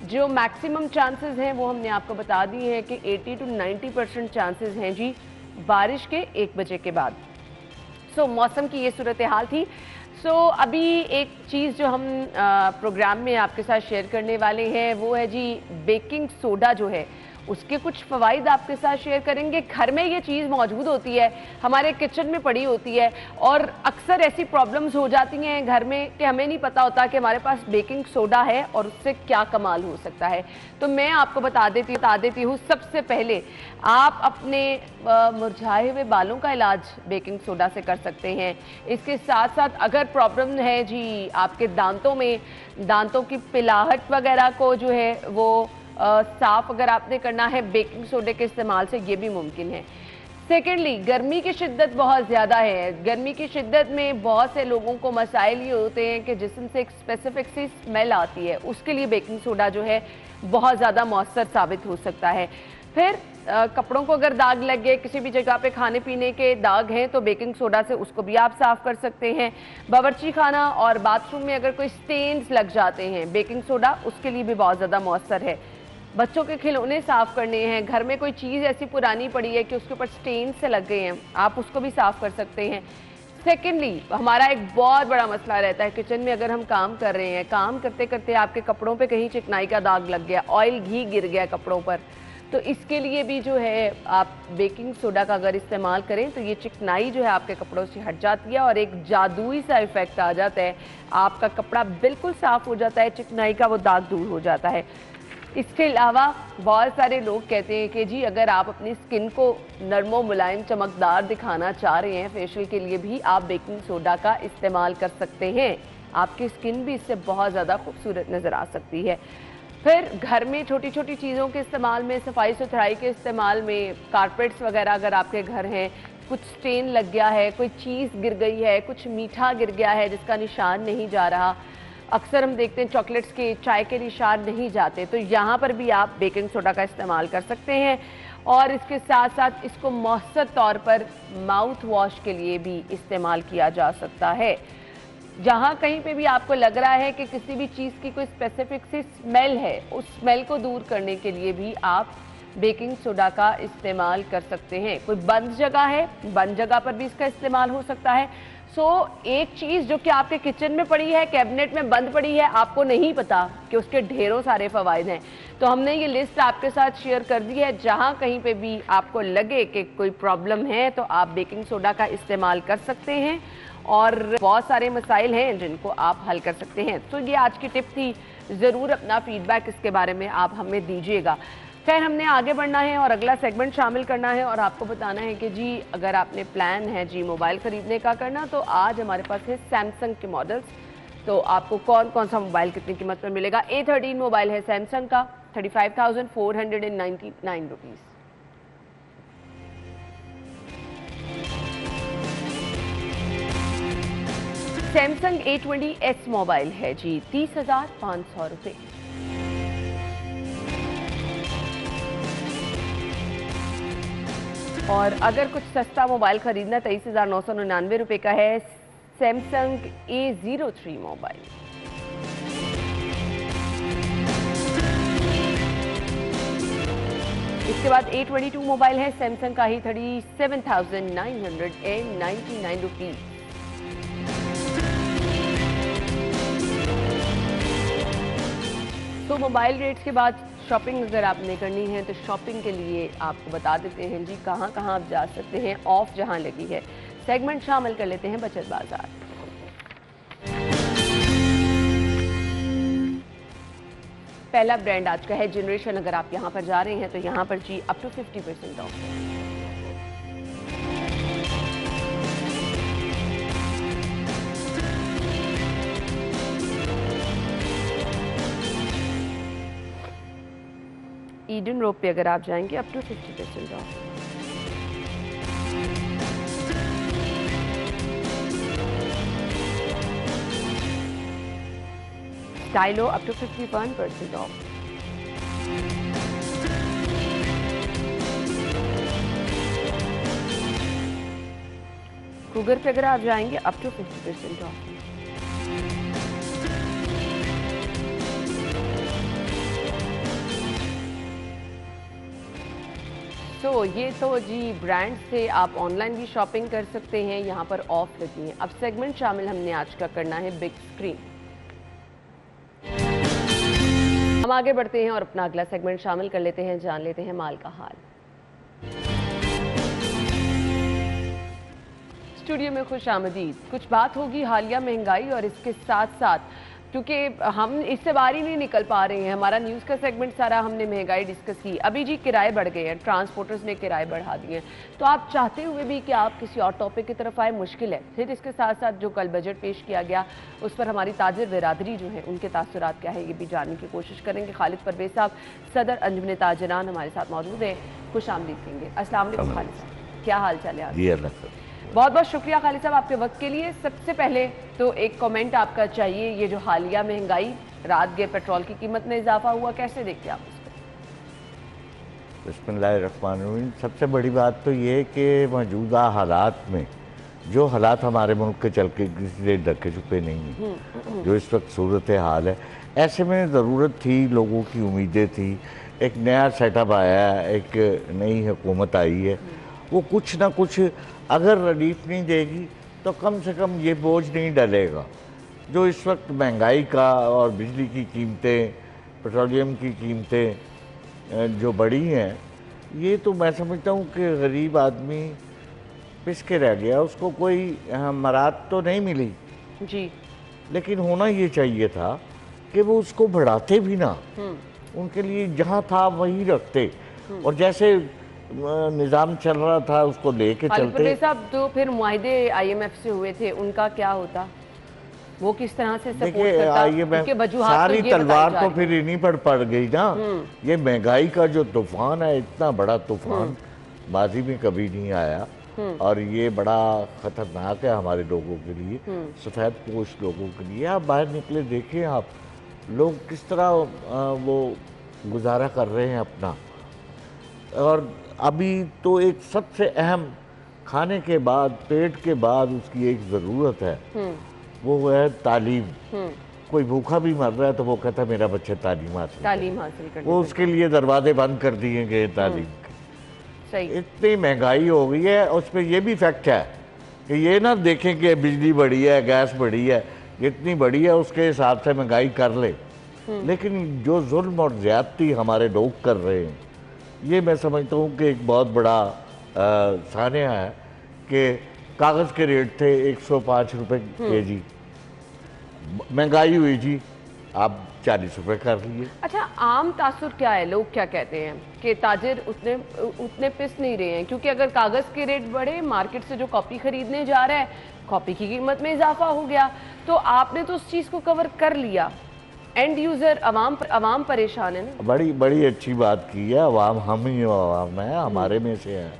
जो मैक्सिमम चांसेस हैं वो हमने आपको बता दिए हैं कि 80 to 90% चांसेस हैं जी बारिश के 1 बजे के बाद। मौसम की ये सूरत हाल थी। अभी एक चीज़ जो हम प्रोग्राम में आपके साथ शेयर करने वाले हैं वो है जी बेकिंग सोडा जो है उसके कुछ फ़वाइद आपके साथ शेयर करेंगे। घर में ये चीज़ मौजूद होती है, हमारे किचन में पड़ी होती है और अक्सर ऐसी प्रॉब्लम्स हो जाती हैं घर में कि हमें नहीं पता होता कि हमारे पास बेकिंग सोडा है और उससे क्या कमाल हो सकता है। तो मैं आपको बता देती हूँ सबसे पहले आप अपने मुरझाए हुए बालों का इलाज बेकिंग सोडा से कर सकते हैं। इसके साथ साथ अगर प्रॉब्लम है जी आपके दांतों में, दांतों की पिलाहट वगैरह को जो है वो साफ अगर आपने करना है बेकिंग सोडे के इस्तेमाल से, ये भी मुमकिन है। सेकेंडली, गर्मी की शिद्दत बहुत ज़्यादा है। गर्मी की शिद्दत में बहुत से लोगों को मसाइल ये होते हैं कि जिस्म से एक स्पेसिफिक सी स्मेल आती है, उसके लिए बेकिंग सोडा जो है बहुत ज़्यादा मौसर साबित हो सकता है। फिर कपड़ों को अगर दाग लग गए, किसी भी जगह पे खाने पीने के दाग हैं तो बेकिंग सोडा से उसको भी आप साफ़ कर सकते हैं। बावर्ची खाना और बाथरूम में अगर कोई स्टेन्स लग जाते हैं, बेकिंग सोडा उसके लिए भी बहुत ज़्यादा मौसर है। बच्चों के खिलौने साफ़ करने हैं, घर में कोई चीज़ ऐसी पुरानी पड़ी है कि उसके ऊपर स्टेन से लग गए हैं, आप उसको भी साफ़ कर सकते हैं। सेकेंडली, हमारा एक बहुत बड़ा मसला रहता है किचन में, अगर हम काम कर रहे हैं, काम करते करते आपके कपड़ों पे कहीं चिकनाई का दाग लग गया, ऑयल घी गिर गया कपड़ों पर, तो इसके लिए भी जो है आप बेकिंग सोडा का अगर इस्तेमाल करें तो ये चिकनाई जो है आपके कपड़ों से हट जाती है और एक जादुई सा इफेक्ट आ जाता है, आपका कपड़ा बिल्कुल साफ़ हो जाता है, चिकनाई का वो दाग दूर हो जाता है। इसके अलावा बहुत सारे लोग कहते हैं कि जी अगर आप अपनी स्किन को नरमो मुलायम चमकदार दिखाना चाह रहे हैं, फेशियल के लिए भी आप बेकिंग सोडा का इस्तेमाल कर सकते हैं, आपकी स्किन भी इससे बहुत ज़्यादा खूबसूरत नज़र आ सकती है। फिर घर में छोटी छोटी चीज़ों के इस्तेमाल में, सफाई सुथराई के इस्तेमाल में, कारपेट्स वगैरह अगर आपके घर हैं, कुछ स्टेन लग गया है, कोई चीज़ गिर गई है, कुछ मीठा गिर गया है जिसका निशान नहीं जा रहा, अक्सर हम देखते हैं चॉकलेट्स के, चाय के निशान नहीं जाते, तो यहाँ पर भी आप बेकिंग सोडा का इस्तेमाल कर सकते हैं। और इसके साथ साथ इसको मौसर तौर पर माउथ वॉश के लिए भी इस्तेमाल किया जा सकता है। जहाँ कहीं पे भी आपको लग रहा है कि किसी भी चीज़ की कोई स्पेसिफिक सी स्मेल है, उस स्मेल को दूर करने के लिए भी आप बेकिंग सोडा का इस्तेमाल कर सकते हैं। कोई बंद जगह है, बंद जगह पर भी इसका इस्तेमाल हो सकता है। एक चीज़ जो कि आपके किचन में पड़ी है, कैबिनेट में बंद पड़ी है, आपको नहीं पता कि उसके ढेरों सारे फ़वाइद हैं, तो हमने ये लिस्ट आपके साथ शेयर कर दी है। जहाँ कहीं पे भी आपको लगे कि कोई प्रॉब्लम है तो आप बेकिंग सोडा का इस्तेमाल कर सकते हैं और बहुत सारे मसाइल हैं जिनको आप हल कर सकते हैं। तो ये आज की टिप थी, ज़रूर अपना फीडबैक इसके बारे में आप हमें दीजिएगा। खैर, हमने आगे बढ़ना है और अगला सेगमेंट शामिल करना है और आपको बताना है कि जी अगर आपने प्लान है जी मोबाइल ख़रीदने का करना, तो आज हमारे पास है सैमसंग के मॉडल्स। तो आपको कौन कौन सा मोबाइल कितनी कीमत पर मिलेगा। A13 मोबाइल है सैमसंग का 35,499 रुपीज़। सैमसंग A20s मोबाइल है जी 30,500 रुपये। और अगर कुछ सस्ता मोबाइल खरीदना 23,999 रुपये का है सैमसंग A03 मोबाइल। इसके बाद A22 मोबाइल है सैमसंग का ही 37,999 रुपीज। तो मोबाइल रेट्स के बाद शॉपिंग अगर आपने करनी है तो शॉपिंग के लिए आपको बता देते हैं जी कहाँ कहाँ आप जा सकते हैं, ऑफ जहाँ लगी है। सेगमेंट शामिल कर लेते हैं बचत बाजार। पहला ब्रांड आज का है जनरेशन। अगर आप यहाँ पर जा रहे हैं तो यहाँ पर जी अप टू 50% ऑफ है। ईडन रोड पे अगर आप जाएंगे up to 50% off. Stylo up to 51% off. Cougar पे अगर आप जाएंगे अप टू 50% ऑफ। तो ये तो जी ब्रांड से आप ऑनलाइन भी शॉपिंग कर सकते हैं, यहाँ पर ऑफ लगी है। अब सेगमेंट शामिल हमने आज का करना है बिग स्क्रीन। हम आगे बढ़ते हैं और अपना अगला सेगमेंट शामिल कर लेते हैं, जान लेते हैं माल का हाल। स्टूडियो में खुश आमदीद। कुछ बात होगी हालिया महंगाई और इसके साथ साथ क्योंकि हम इससे बाहर ही नहीं निकल पा रहे हैं, हमारा न्यूज़ का सेगमेंट सारा हमने महंगाई डिस्कस की। अभी जी किराए बढ़ गए हैं, ट्रांसपोर्टर्स ने किराए बढ़ा दिए हैं, तो आप चाहते हुए भी कि आप किसी और टॉपिक की तरफ आए मुश्किल है। फिर इसके साथ साथ जो कल बजट पेश किया गया उस पर हमारी ताजिर बिरादरी जो है उनके तासुरात क्या है ये भी जानने की कोशिश करेंगे। खालिद परवेज साहब सदर अंजुमन ताजरान हमारे साथ मौजूद हैं, खुश आमदीद कहेंगे। अस्सलाम वालेकुम खालिद साहब, क्या हाल चाल है आप? बहुत बहुत शुक्रिया खालिद साहब आपके वक्त के लिए। सबसे पहले तो एक कमेंट आपका चाहिए, ये जो हालिया महंगाई, रात गए पेट्रोल की कीमत में इजाफा हुआ, कैसे देखते हैं आप इसको? बिस्मिल्लाहिर्रहमानिर्रहीम। सबसे बड़ी बात तो ये है कि मौजूदा हालात में जो हालात हमारे मुल्क के चल के किसी से ढके छुपे नहीं हैं, जो इस वक्त सूरत हाल है, ऐसे में ज़रूरत थी, लोगों की उम्मीदें थी, एक नया सेटअप आया, एक नई हुकूमत आई है, वो कुछ ना कुछ अगर रिलीफ नहीं देगी तो कम से कम ये बोझ नहीं डलेगा जो इस वक्त महंगाई का और बिजली की कीमतें, पेट्रोलियम की कीमतें जो बढ़ी हैं। ये तो मैं समझता हूँ कि गरीब आदमी पिस के रह गया, उसको कोई मराद तो नहीं मिली जी, लेकिन होना ये चाहिए था कि वो उसको बढ़ाते भी ना, उनके लिए जहाँ था वही रखते, और जैसे निज़ाम चल रहा था उसको लेके चलते। साहब तो फिर मुआहदे IMF से हुए थे, उनका क्या होता, वो किस तरह से सपोर्ट करता? IMF सारी तलवार तो फिर इन्हीं पर पड़ गई ना। ये महंगाई का जो तूफान है, इतना बड़ा तूफान माजी में कभी नहीं आया, और ये बड़ा खतरनाक है हमारे लोगों के लिए, सफ़ेद पोश लोगों के लिए। आप बाहर निकले देखें, आप लोग किस तरह वो गुजारा कर रहे हैं अपना। और अभी तो एक सबसे अहम, खाने के बाद, पेट के बाद उसकी एक ज़रूरत है, वो है तालीम। कोई भूखा भी मर रहा है तो वो कहता है मेरा बच्चा तालीम हासिल करे। वो उसके लिए दरवाजे बंद कर दिए गए तालीम के। सही। इतनी महंगाई हो गई है, उस पर यह भी फैक्ट है कि ये ना देखें कि बिजली बढ़ी है, गैस बढ़ी है, जितनी बढ़ी है उसके हिसाब से महंगाई कर ले, लेकिन जो जुल्म और ज्यादती हमारे लोग कर रहे हैं, ये मैं समझता हूँ कि एक बहुत बड़ा सानिया है कि कागज़ के रेट थे 105 रुपये केजी, महंगाई हुई जी, आप 40 रुपये कर लिए। अच्छा, आम तासुर क्या है, लोग क्या कहते हैं कि ताजिर उतने पिस नहीं रहे हैं, क्योंकि अगर कागज़ के रेट बढ़े, मार्केट से जो कॉपी खरीदने जा रहा है, कॉपी की कीमत में इजाफा हो गया, तो आपने तो उस चीज़ को कवर कर लिया, एंड यूज़र अवाम परेशान है ना। बड़ी अच्छी बात की है, अवाम हम ही अवाम है, हमारे में से है,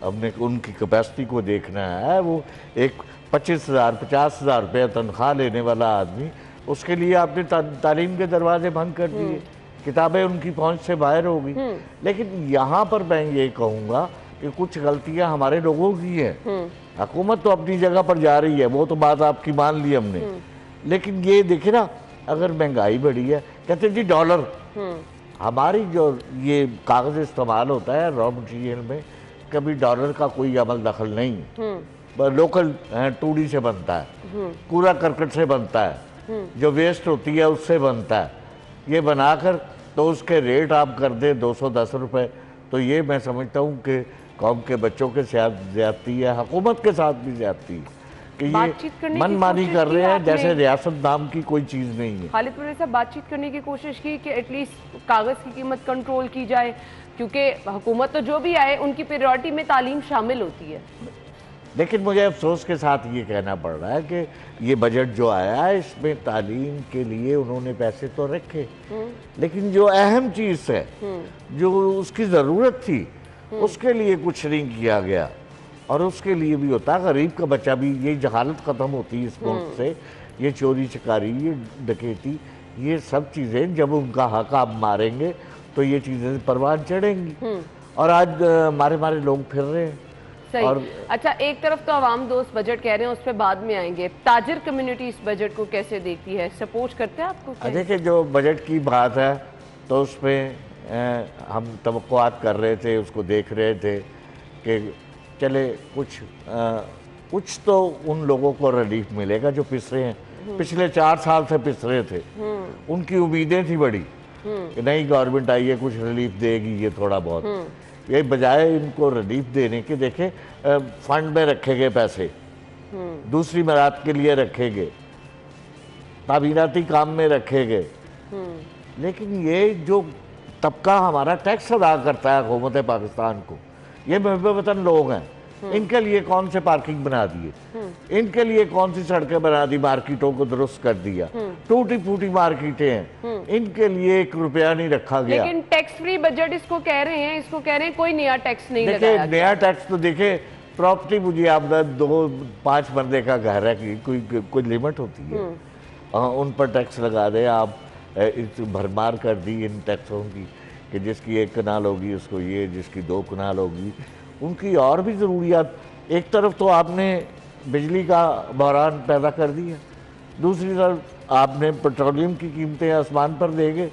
हमने उनकी कैपेसिटी को देखना है। वो एक 25,000 50,000 रुपया तनख्वाह लेने वाला आदमी, उसके लिए आपने तालीम के दरवाजे बंद कर दिए, किताबें उनकी पहुंच से बाहर हो गई। लेकिन यहाँ पर मैं ये कहूँगा कि कुछ गलतियाँ हमारे लोगों की हैं। हुकूमत तो अपनी जगह पर जा रही है, वो तो बात आपकी मान ली हमने, लेकिन ये देखे ना, अगर महंगाई बढ़ी है, कहते जी डॉलर, हमारी जो ये कागज़ इस्तेमाल होता है रॉ मटीरियल में, कभी डॉलर का कोई अमल दखल नहीं, लोकल 2D से बनता है, कूड़ा करकट से बनता है, जो वेस्ट होती है उससे बनता है, ये बनाकर तो उसके रेट आप कर दे 210 रुपये, तो ये मैं समझता हूँ कि कौम के बच्चों के साथ ज्यादती है, हुकूमत के साथ भी ज्यादती है कि ये मनमानी कर रहे हैं जैसे रियासत नाम की कोई चीज़ नहीं है। खालिद पटेल साहब, बातचीत करने की कोशिश की कि एटलीस्ट कागज़ की कीमत कंट्रोल की जाए, क्योंकि हुकूमत तो जो भी आए उनकी प्रायोरिटी में तालीम शामिल होती है। लेकिन मुझे अफसोस के साथ ये कहना पड़ रहा है कि ये बजट जो आया है इसमें तालीम के लिए उन्होंने पैसे तो रखे, लेकिन जो अहम चीज़ है, जो उसकी ज़रूरत थी, उसके लिए कुछ नहीं किया गया। और उसके लिए भी होता है, गरीब का बच्चा भी, ये जहालत ख़त्म होती है इस मुल्क से, ये चोरी चकारी, ये डकैती, ये सब चीज़ें जब उनका हक आप मारेंगे तो ये चीज़ें परवान चढ़ेंगी। और आज मारे लोग फिर रहे हैं। सही। और अच्छा, एक तरफ तो आवाम दोस्त बजट कह रहे हैं, उस पर बाद में आएंगे, ताजिर कम्युनिटी इस बजट को कैसे देखती है, सपोर्ट करते हैं आपको? देखिए, जो बजट की बात है तो उसमें हम तवक्कुआत कर रहे थे, उसको देख रहे थे कि चले कुछ तो उन लोगों को रिलीफ मिलेगा जो पिस रहे हैं, पिछले 4 साल से पिस रहे थे, उनकी उम्मीदें थी बड़ी कि नई गवर्नमेंट आई है, कुछ रिलीफ देगी ये थोड़ा बहुत। ये बजाय इनको रिलीफ देने के, देखे फंड में रखे गए पैसे, दूसरी मराहत के लिए रखे गए, तामीराती काम में रखे गए, लेकिन ये जो तबका हमारा टैक्स अदा करता है हुकूमत पाकिस्तान को, ये महबूब वतन लोग हैं, इनके लिए कौन से पार्किंग बना दिए, इनके लिए कौन सी सड़कें बना दी, मार्केटों को दुरुस्त कर दिया, टूटी फूटी मार्केटें हैं, इनके लिए 1 रुपया नहीं रखा गया। लेकिन टैक्स फ्री बजट इसको कह रहे हैं, कोई नया टैक्स नहीं लगाया। देखिए, नया टैक्स तो देखे, प्रॉपर्टी मुझे आप 2-5 बंदे का घर है कि कोई लिमिट होती है, उन पर टैक्स लगा दे आप, भरमार कर दी इन टैक्सों की कि जिसकी 1 कनाल होगी उसको ये, जिसकी 2 कनाल होगी उनकी, और भी ज़रूरियात। एक तरफ तो आपने बिजली का बहरान पैदा कर दिया, दूसरी तरफ आपने पेट्रोलियम की कीमतें आसमान पर ले गए।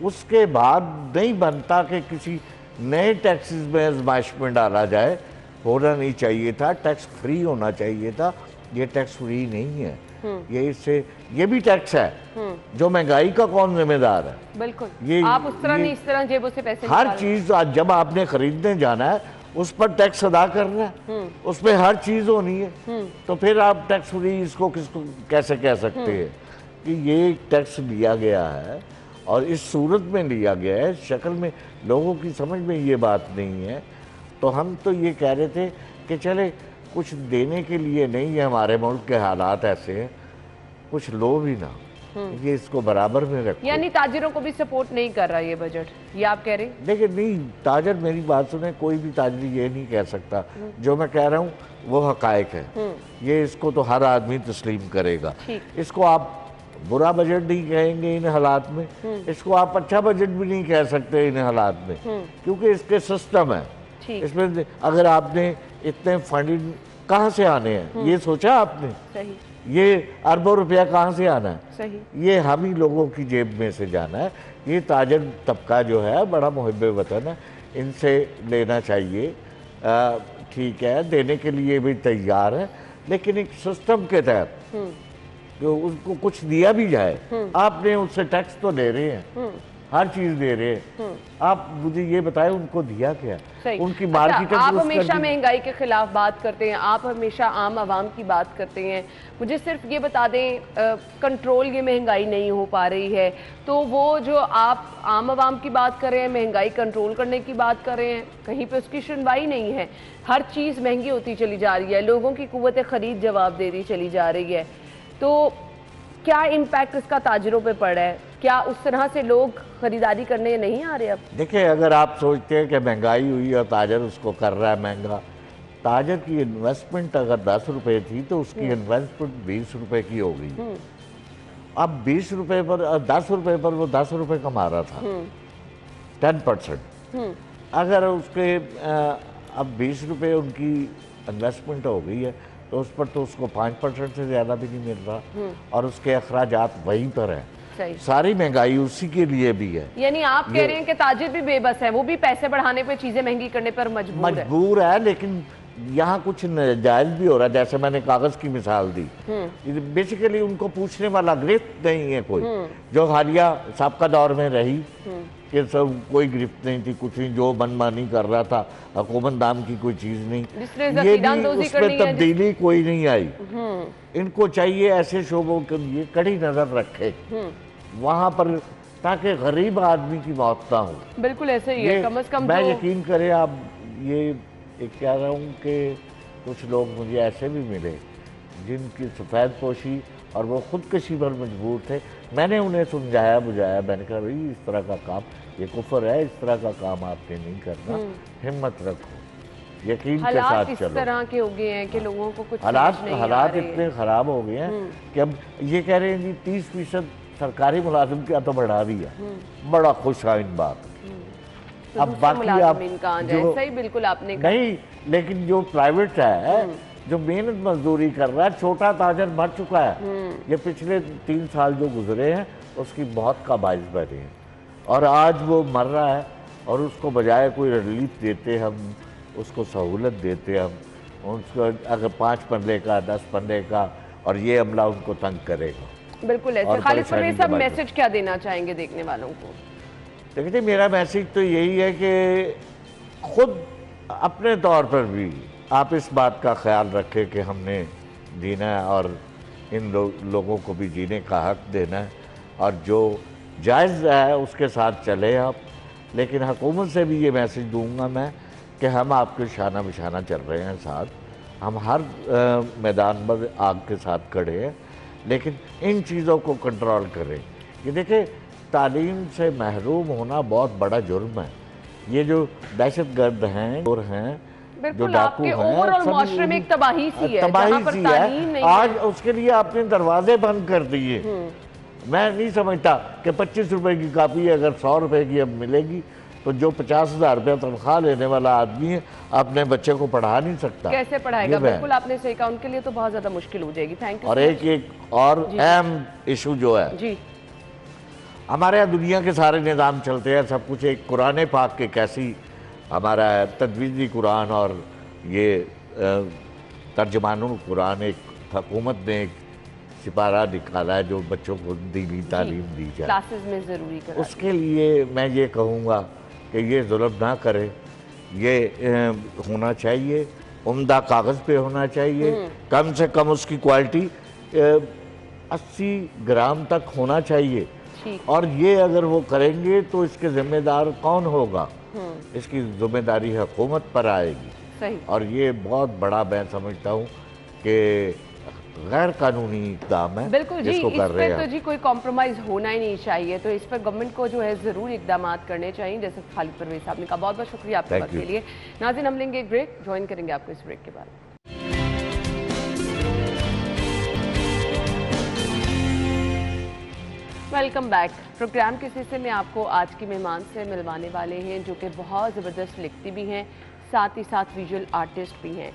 उसके बाद नहीं बनता कि किसी नए टैक्सेस में आजमाइश में डाला जाए, होना नहीं चाहिए था, टैक्स फ्री होना चाहिए था, ये टैक्स फ्री नहीं है, ये इससे ये भी टैक्स है, जो महंगाई का कौन जिम्मेदार है? बिल्कुल, ये आप उस तरह नहीं, इस तरह जेबों से पैसे हर चीज जब आपने खरीदने जाना है उस पर टैक्स अदा करना है, उसमें हर चीज होनी है, तो फिर आप टैक्स फ्री इसको किसको कैसे कह सकते हैं कि ये टैक्स लिया गया है और इस सूरत में लिया गया है, शक्ल में लोगों की समझ में ये बात नहीं है। तो हम तो ये कह रहे थे कि चले कुछ देने के लिए नहीं है, हमारे मुल्क के हालात ऐसे हैं, कुछ लो भी ना, ये इसको बराबर में रखो। यानी ताजिरों को भी सपोर्ट नहीं कर रहा ये बजट, ये आप कह रहे हैं? देखिए, नहीं, ताजर मेरी बात सुने, कोई भी ताजर ये नहीं कह सकता, जो मैं कह रहा हूँ वो हकायक है, ये इसको तो हर आदमी तस्लीम करेगा। इसको आप बुरा बजट नहीं कहेंगे इन हालात में, इसको आप अच्छा बजट भी नहीं कह सकते इन हालात में, क्योंकि इसके सिस्टम है। इसमें अगर आपने इतने फंडिंग कहाँ से आने हैं, ये सोचा आपने? सही। ये अरबों रुपया कहाँ से आना है? सही। ये हम ही लोगों की जेब में से जाना है। ये ताजर तबका जो है बड़ा मुहिब वतन है, इनसे लेना चाहिए। ठीक है, देने के लिए भी तैयार है, लेकिन एक सिस्टम के तहत जो उसको कुछ दिया भी जाए। आपने उससे टैक्स तो ले रहे हैं, हर चीज दे रहे हैं, आप मुझे ये बताएं उनको दिया क्या? उनकी मार्केटिंग। आप हमेशा महंगाई के खिलाफ बात करते हैं, आप हमेशा आम आवाम की बात करते हैं। मुझे सिर्फ ये बता दें, कंट्रोल ये महंगाई नहीं हो पा रही है, तो वो जो आप आम आवाम की बात कर रहे हैं, महंगाई कंट्रोल करने की बात कर रहे हैं, कहीं पे उसकी सुनवाई नहीं है। हर चीज़ महंगी होती चली जा रही है, लोगों की कुव्वत खरीद जवाब दे रही चली जा रही है। तो क्या इम्पैक्ट इसका ताजरों पे पड़ा है? क्या उस तरह से लोग खरीदारी करने नहीं आ रहे अब? देखिए, अगर आप सोचते हैं कि महंगाई हुई और ताजर उसको कर रहा है महंगा, ताजर की इन्वेस्टमेंट अगर 10 रुपए थी तो उसकी इन्वेस्टमेंट 20 रुपए की हो गई। अब 20 रुपए पर 10 रुपए पर वो 10 रुपए कमा रहा था, 10%। अगर उसके अब 20 रुपए उनकी इन्वेस्टमेंट हो गई है तो उस पर तो उसको 5% से ज़्यादा भी नहीं मिल रहा, और उसके अखराजात वहीं पर हैं। सारी महंगाई उसी के लिए भी है। यानी आप कह रहे हैं कि ताजिर भी बेबस है, वो भी पैसे बढ़ाने पे, चीजें महंगी करने पर मजबूर है। लेकिन यहाँ कुछ नाजायज भी हो रहा है। जैसे मैंने कागज की मिसाल दी, बेसिकली उनको पूछने वाला गिरफ्त नहीं है कोई, जो हालिया साबका दौर में रही कि सब कोई गिरफ्त नहीं थी, कुछ नहीं, जो मनमानी कर रहा था, हुकूमत नाम की कोई चीज नहीं, ये भी उसमें तब्दीली कोई नहीं आई। इनको चाहिए ऐसे शोबों के लिए कड़ी नजर रखे वहां पर, ताकि गरीब आदमी की मौत ना हो। बिल्कुल ऐसे ही है, कम से कम। मैं यकीन करें, आप ये कह रहा हूँ कि कुछ लोग मुझे ऐसे भी मिले जिनकी सफ़ेद पोशी और वो खुदकशी पर मजबूर थे। मैंने उन्हें समझाया बुझाया, मैंने कहा भाई इस तरह का काम ये कुफर है, इस तरह का काम आपने नहीं करना, हिम्मत रखो, यकीन के साथ चलो। इस तरह के हो गए हैं कि लोगों को कुछ हालात इतने ख़राब हो गए हैं कि अब ये कह रहे हैं जी 30% सरकारी मुलाजिम क्या तो बढ़ा दिया। बड़ा खुश आइन बात। तो अब बाकी आप जो सही, बिल्कुल आपने नहीं, लेकिन जो प्राइवेट है, जो मेहनत मजदूरी कर रहा है, छोटा ताजर मर चुका है। ये पिछले 3 साल जो गुजरे हैं उसकी बहुत का बाइस बने हैं, और आज वो मर रहा है, और उसको बजाय कोई रिलीफ देते हम, उसको सहूलत देते हम, उसको अगर 5 पन्ने का 10 पन्ने का, और ये अमला उनको तंग करेगा। बिल्कुल ऐसे। खालिद परवेज साहब, मैसेज क्या देना चाहेंगे देखने वालों को? देखिए, मेरा मैसेज तो यही है कि खुद अपने तौर पर भी आप इस बात का ख्याल रखें कि हमने जीना है, और इन लोगों को भी जीने का हक देना है, और जो जायज़ है उसके साथ चले आप। लेकिन हुकूमत से भी ये मैसेज दूंगा मैं कि हम आपके शाना बिशाना चल रहे हैं साथ, हम हर मैदान पर आग के साथ खड़े हैं, लेकिन इन चीज़ों को कंट्रोल करें। ये देखिए, तालीम से महरूम होना बहुत बड़ा जुर्म है। ये जो दहशतगर्द हैं और हैं, जो डाकू हैं, ओवरऑल माशरे में एक तबाही सी है, जहां पर तालीम नहीं आज है। उसके लिए आपने दरवाजे बंद कर दिए। मैं नहीं समझता कि 25 रुपए की कापी अगर 100 रुपए की अब मिलेगी, तो जो 50,000 रुपया तनख्वाह लेने वाला आदमी है अपने बच्चे को पढ़ा नहीं सकता, कैसे पढ़ाएगा? बिल्कुल आपने सही कहा, उनके लिए तो बहुत ज्यादा मुश्किल हो जाएगी। Thank you. और एक और अहम इशू जो है जी, हमारे यहाँ दुनिया के सारे निज़ाम चलते हैं, सब कुछ एक कुरान पाक के कैसी हमारा तजवीज़ी कुरान और ये तर्जमानुल कुरान, एक हुकूमत ने एक सिपारा निकाला है जो बच्चों को दीनी तालीम दी जाए, क्लासेस में ज़रूरी करा। उसके लिए मैं ये कहूँगा कि ये जुल्म ना करे, ये होना चाहिए, उम्दा कागज़ पे होना चाहिए, कम से कम उसकी क्वालिटी 80 ग्राम तक होना चाहिए। और ये अगर वो करेंगे तो इसके जिम्मेदार कौन होगा? इसकी जिम्मेदारी हुकूमत पर आएगी। सही। और ये बहुत बड़ा मैं समझता हूँ कि गैर कानूनी इक़दाम है। बिल्कुल जी, इस पर तो जी कोई कॉम्प्रोमाइज़ होना ही नहीं चाहिए, तो इस पर गवर्नमेंट को जो है ज़रूर इक़दाम करने चाहिए, जैसे खालिद परवेज साहब ने कहा। बहुत बहुत शुक्रिया आपके वक्त के लिए। नाज़रीन, हम लेंगे एक ब्रेक, ज्वाइन करेंगे आपको इस ब्रेक के बाद। Welcome back. प्रोग्राम के सिलसिले में आपको आज की मेहमान से मिलवाने वाले हैं, जो कि बहुत ज़बरदस्त लिखती भी हैं, साथ ही साथ विजुअल आर्टिस्ट भी हैं।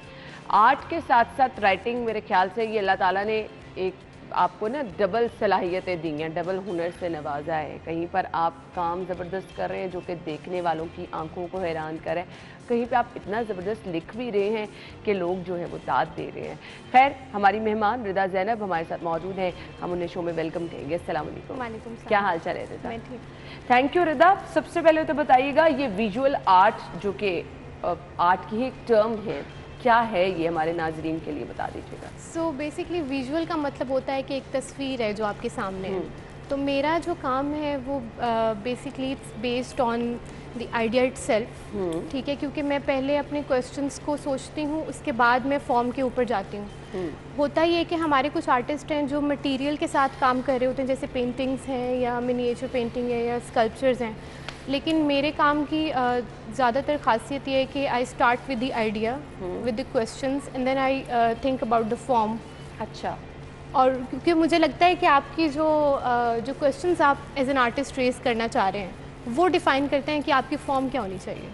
आर्ट के साथ साथ राइटिंग, मेरे ख्याल से ये अल्लाह ताला ने एक आपको ना डबल सलाहियतें दी हैं, डबल हुनर से नवाजा है। कहीं पर आप काम ज़बरदस्त कर रहे हैं जो कि देखने वालों की आंखों को हैरान करे, कहीं पे आप इतना ज़बरदस्त लिख भी रहे हैं कि लोग जो है वो दाद दे रहे हैं। खैर, हमारी मेहमान रिदा ज़ैनब हमारे साथ मौजूद हैं, हम उन्हें शो में वेलकम कहेंगे। अस्सलाम वालेकुम। वालेकुम सलाम। क्या हाल चाल है रिदा? मैं ठीक। Thank you Rida. सबसे पहले तो बताइएगा, ये विजुअल आर्ट जो कि आर्ट की एक टर्म है, क्या है ये, हमारे नाजरीन के लिए बता दीजिएगा। सो बेसिकली विजुअल का मतलब होता है कि एक तस्वीर है जो आपके सामने है। तो मेरा जो काम है वो basically it's based on the idea itself, ठीक है, क्योंकि मैं पहले अपने क्वेश्चंस को सोचती हूँ, उसके बाद मैं फॉर्म के ऊपर जाती हूँ। होता ये कि हमारे कुछ आर्टिस्ट हैं जो मटेरियल के साथ काम कर रहे होते हैं, जैसे पेंटिंग्स हैं या मिनिएचर पेंटिंग है या स्कल्पचर्स हैं, लेकिन मेरे काम की ज़्यादातर खासियत ये है कि I start with the idea, with the questions, and then I think about the form. अच्छा। और क्योंकि मुझे लगता है कि आपकी जो क्वेश्चंस आप एज एन आर्टिस्ट रेज करना चाह रहे हैं वो डिफाइन करते हैं कि आपकी फॉर्म क्या होनी चाहिए।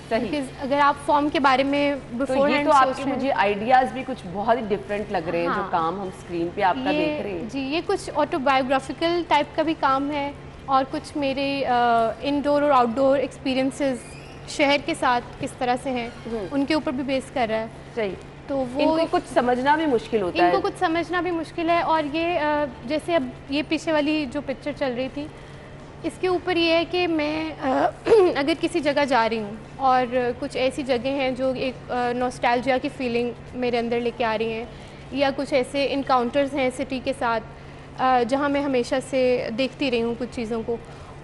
सही। अगर आप फॉर्म के बारे में तो ये तो आपके मुझे आइडियाज़ भी कुछ बहुत ही डिफरेंट लग रहे हैं। हाँ। जो काम हम स्क्रीन पे आपका देख रहे हैं जी, ये कुछ ऑटोबायोग्राफिकल टाइप का भी काम है और कुछ मेरे इनडोर और आउटडोर एक्सपीरियंसेस शहर के साथ किस तरह से हैं उनके ऊपर भी बेस कर रहा है। सही। तो वो इनको कुछ समझना भी मुश्किल होता है। इनको कुछ समझना भी मुश्किल है। और ये जैसे अब ये पीछे वाली जो पिक्चर चल रही थी, इसके ऊपर ये है कि मैं अगर किसी जगह जा रही हूँ और कुछ ऐसी जगह हैं जो एक नॉस्टैल्जिया की फीलिंग मेरे अंदर लेके आ रही हैं, या कुछ ऐसे इनकाउंटर्स हैं सिटी के साथ जहाँ मैं हमेशा से देखती रही हूँ कुछ चीज़ों को,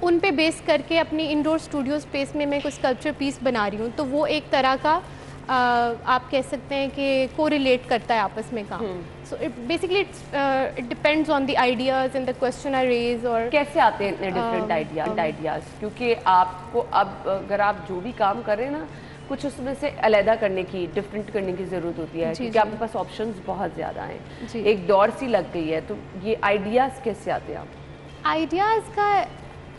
उन पे बेस करके अपनी इंडोर स्टूडियो स्पेस में मैं कुछ स्कल्पचर पीस बना रही हूँ। तो वो एक तरह का आप कह सकते हैं कि कोरिलेट करता है आपस में काम। So it basically it depends on the ideas and the question I raise. और कैसे आते हैं इतने डिफरेंट आइडियाज़, क्योंकि आपको अब अगर आप जो भी काम कर रहे हैं ना, कुछ उसमें से अलहदा करने की, डिफरेंट करने की ज़रूरत होती है, क्योंकि आपके पास ऑप्शंस बहुत ज़्यादा हैं, एक दौड़ सी लग गई है। तो ये आइडियाज़ कैसे आते हैं आप? आइडियाज़ का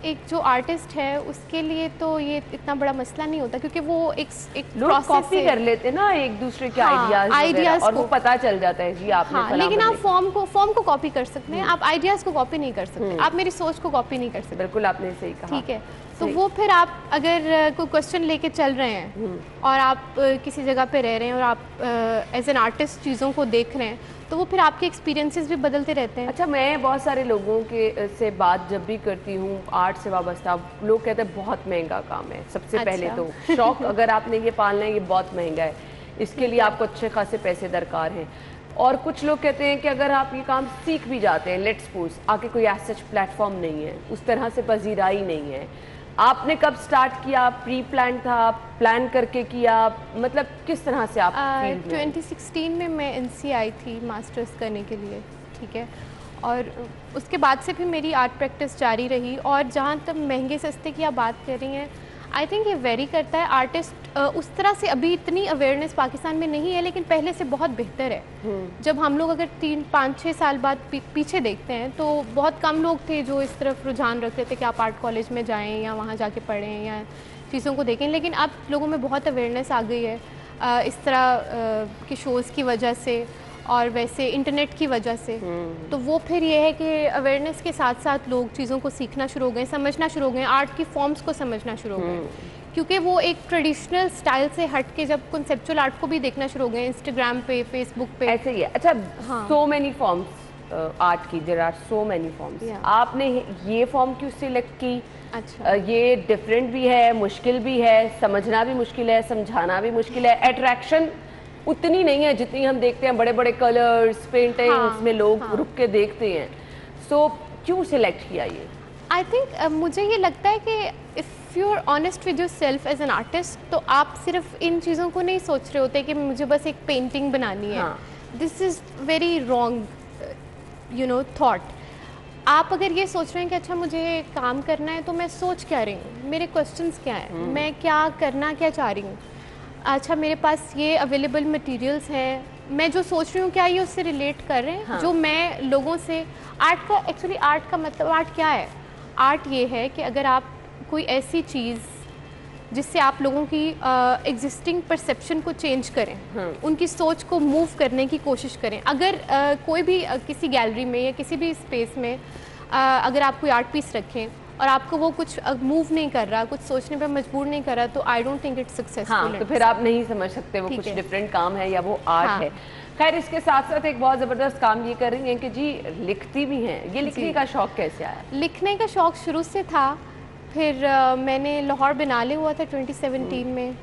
एक जो आर्टिस्ट है उसके लिए तो ये इतना बड़ा मसला नहीं होता, क्योंकि वो एक लोग कॉपी कर लेते हैं ना एक दूसरे के आइडियाज़ और वो पता चल जाता है जी आपने। हाँ, लेकिन आप फॉर्म को कॉपी कर सकते हैं, आप आइडियाज़ को कॉपी नहीं कर सकते, आप मेरी सोच को कॉपी नहीं कर सकते। बिल्कुल आपने सही कहा। ठीक है, तो वो फिर आप अगर कोई क्वेश्चन लेके चल रहे हैं और आप किसी जगह पे रह रहे हैं और आप एज एन आर्टिस्ट चीज़ों को देख रहे हैं, तो वो फिर आपके एक्सपीरियंसेस भी बदलते रहते हैं। अच्छा, मैं बहुत सारे लोगों के से बात जब भी करती हूँ आर्ट से वाबस्ता, लोग कहते हैं बहुत महंगा काम है। सबसे पहले तो शौक अगर आपने ये पालना है, ये बहुत महंगा है, इसके लिए आपको अच्छे खासे पैसे दरकार हैं। और कुछ लोग कहते हैं कि अगर आप ये काम सीख भी जाते हैं, लेट्स सपोज आके कोई ऐसा प्लेटफॉर्म नहीं है, उस तरह से पजीराई नहीं है, आपने कब स्टार्ट किया? प्री प्लान था, प्लान करके किया, मतलब किस तरह से आप 2016 में मैं NC आई थी मास्टर्स करने के लिए, ठीक है, और उसके बाद से भी मेरी आर्ट प्रैक्टिस जारी रही। और जहाँ तक महंगे सस्ते की आप बात कर रही हैं, आई थिंक ये वेरी करता है। आर्टिस्ट उस तरह से अभी इतनी अवेयरनेस पाकिस्तान में नहीं है, लेकिन पहले से बहुत बेहतर है। जब हम लोग अगर 3-5-6 साल बाद पीछे देखते हैं तो बहुत कम लोग थे जो इस तरफ रुझान रखते थे कि आप आर्ट कॉलेज में जाएं या वहाँ जाके पढ़ें या चीज़ों को देखें, लेकिन अब लोगों में बहुत अवेयरनेस आ गई है इस तरह के शोज़ की वजह से और वैसे इंटरनेट की वजह से। तो वो फिर ये है कि अवेयरनेस के साथ साथ लोग चीज़ों को सीखना शुरू हो गए, समझना शुरू हो गए, आर्ट की फॉर्म्स को समझना शुरू हो गए, क्योंकि वो एक ट्रेडिशनल स्टाइल से हट के जब कॉन्सेप्चुअल आर्ट को भी देखना शुरू हो गए, इंस्टाग्राम पे, फेसबुक पे। ऐसे ही है। अच्छा, सो मेनी फॉर्म्स आर्ट की, there are so many forms, आपने ये फॉर्म क्यों सिलेक्ट की? अच्छा, ये डिफरेंट भी है, मुश्किल भी है, समझना भी मुश्किल है, समझाना भी मुश्किल है, अट्रैक्शन उतनी नहीं है जितनी हम देखते हैं बड़े बड़े कलर्स पेंटिंग्स में लोग रुक के देखते हैं। सो क्यों सिलेक्ट किया ये? आई थिंक मुझे ये लगता है कि if you are honest with yourself as an artist, तो आप सिर्फ इन चीज़ों को नहीं सोच रहे होते कि मुझे बस एक पेंटिंग बनानी है। This is very wrong you know thought. आप अगर ये सोच रहे हैं कि अच्छा मुझे काम करना है, तो मैं सोच क्या रही हूँ, मेरे क्वेश्चंस क्या हैं, मैं क्या करना क्या चाह रही हूँ, अच्छा मेरे पास ये अवेलेबल मटेरियल्स हैं, मैं जो सोच रही हूँ क्या ये उससे रिलेट कर रहे हैं, जो मैं लोगों से। आर्ट का एक्चुअली आर्ट का मतलब, आर्ट क्या है? आर्ट ये है कि अगर आप कोई ऐसी चीज़ जिससे आप लोगों की एग्जिस्टिंग परसेप्शन को चेंज करें, उनकी सोच को मूव करने की कोशिश करें। अगर कोई भी किसी गैलरी में या किसी भी स्पेस में अगर आप कोई आर्ट पीस रखें और आपको वो कुछ मूव नहीं कर रहा, कुछ सोचने पर मजबूर नहीं कर रहा, तो I don't think it's successful. हाँ, तो फिर आप नहीं समझ सकते वो कुछ डिफरेंट काम है या वो आर्ट है। खैर, इसके साथ साथ एक बहुत ज़बरदस्त काम ये कर रही हैं कि जी लिखती भी हैं। ये लिखने का शौक़ कैसे आया? लिखने का शौक़ शुरू से था, फिर मैंने लाहौर बिनाले हुआ था 2017 में,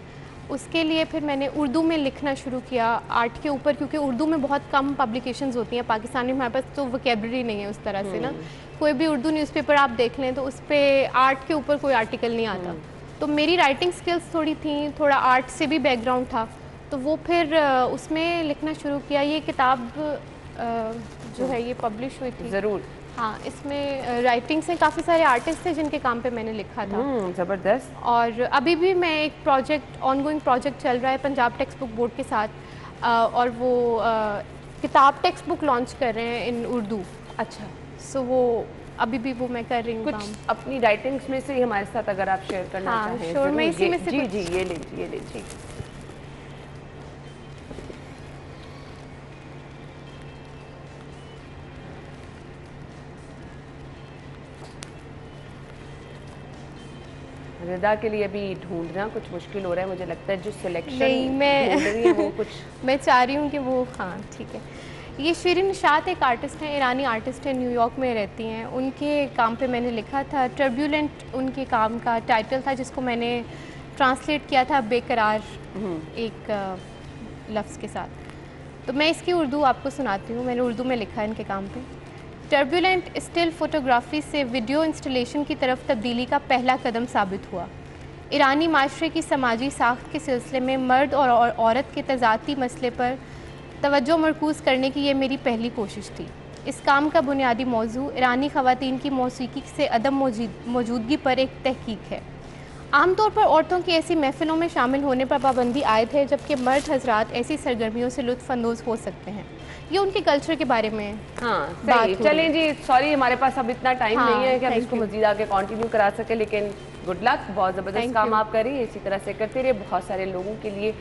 उसके लिए फिर मैंने उर्दू में लिखना शुरू किया आर्ट के ऊपर, क्योंकि उर्दू में बहुत कम पब्लिकेशंस होती हैं पाकिस्तान में, हमारे पास तो वोकेबलरी नहीं है उस तरह से ना। कोई भी उर्दू न्यूज़पेपर आप देख लें तो उस पर आर्ट के ऊपर कोई आर्टिकल नहीं आता। तो मेरी राइटिंग स्किल्स थोड़ी थी, थोड़ा आर्ट से भी बैकग्राउंड था, तो वो फिर उसमें लिखना शुरू किया। ये किताब जो है ये पब्लिश हुई थी। ज़रूर। हाँ, इसमें राइटिंग से काफ़ी सारे आर्टिस्ट थे जिनके काम पे मैंने लिखा था। ज़बरदस्त। और अभी भी मैं एक प्रोजेक्ट, ऑनगोइंग प्रोजेक्ट चल रहा है पंजाब टेक्स्ट बुक बोर्ड के साथ, और वो किताब टेक्स्ट बुक लॉन्च कर रहे हैं इन उर्दू। अच्छा, सो वो अभी भी वो मैं कर रही हूँ। कुछ अपनी राइटिंग्स में से ही हमारे साथ अगर आप शेयर करना चाहें। श्योर, मैं इसी में से जी जी, ये लीजिए। रिदा के लिए अभी ढूंढना कुछ मुश्किल हो रहा है, मुझे लगता है जो सिलेक्शन ढूंढ रही है वो कुछ मैं चाह रही हूँ कि वो, हाँ ठीक है। ये शिरीन निशात एक आर्टिस्ट हैं, ईरानी आर्टिस्ट हैं, न्यूयॉर्क में रहती हैं। उनके काम पे मैंने लिखा था। टर्ब्यूलेंट उनके काम का टाइटल था, जिसको मैंने ट्रांसलेट किया था बेकरार एक लफ्ज़ के साथ। तो मैं इसकी उर्दू आपको सुनाती हूँ। मैंने उर्दू में लिखा है इनके काम पे। टर्ब्यूलेंट स्टिल फोटोग्राफी से वीडियो इंस्टॉलेशन की तरफ तब्दीली का पहला कदम साबित हुआ। ईरानी माशरे की समाजी साख्त के सिलसिले में मर्द और औरत के तजाती मसले पर तवज्जो मरकूज़ करने की ये मेरी पहली कोशिश थी। इस काम का बुनियादी मौजू ईरानी ख़वातीन की मौसीकी से अदम मौजूदगी पर एक तहकीक है। आमतौर पर औरतों की ऐसी महफ़िलों में शामिल होने पर पाबंदी आयद है, जबकि मर्द हजरात ऐसी सरगर्मियों से लुत्फ़अंदोज़ हो सकते हैं। ये उनके कल्चर के बारे में सही। चलें जी, सॉरी हमारे पास अब इतना टाइम नहीं है कि हम इसको मज़ीद आगे कंटिन्यू करा सके, लेकिन गुड लक, बहुत ज़बरदस्त काम आप कर रही हैं, इसी तरह से करते रहिए। बहुत सारे लोगों के लिए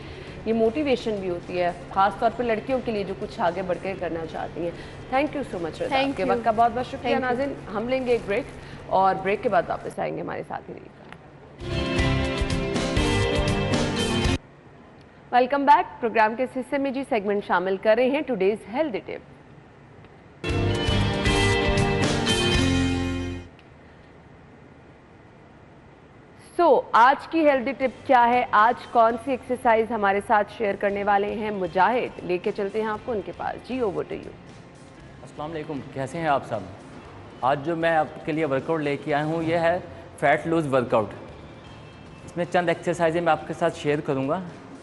ये मोटिवेशन भी होती है, ख़ास तौर पर लड़कियों के लिए जो कुछ आगे बढ़ के करना चाहती हैं। थैंक यू सो मच रज़ा, आपके वक्त का बहुत बहुत शुक्रिया। नाज़रीन, हम लेंगे एक ब्रेक और ब्रेक के बाद वापस आएंगे, हमारे साथ ही रहिएगा। Welcome back. प्रोग्राम के इस हिस्से में जी सेगमेंट शामिल कर रहे हैं टुडेज हेल्दी टिप। आज की हेल्दी टिप क्या है, आज कौन सी एक्सरसाइज हमारे साथ शेयर करने वाले हैं मुजाहिद, लेके चलते हैं आपको उनके पास। जी ओवर टू यू। अस्सलाम वालेकुम, कैसे हैं आप सब? आज जो मैं आपके लिए वर्कआउट लेके आया हूँ ये है फैट लूज वर्कआउट। इसमें चंद एक्सरसाइजें मैं आपके साथ शेयर करूँगा।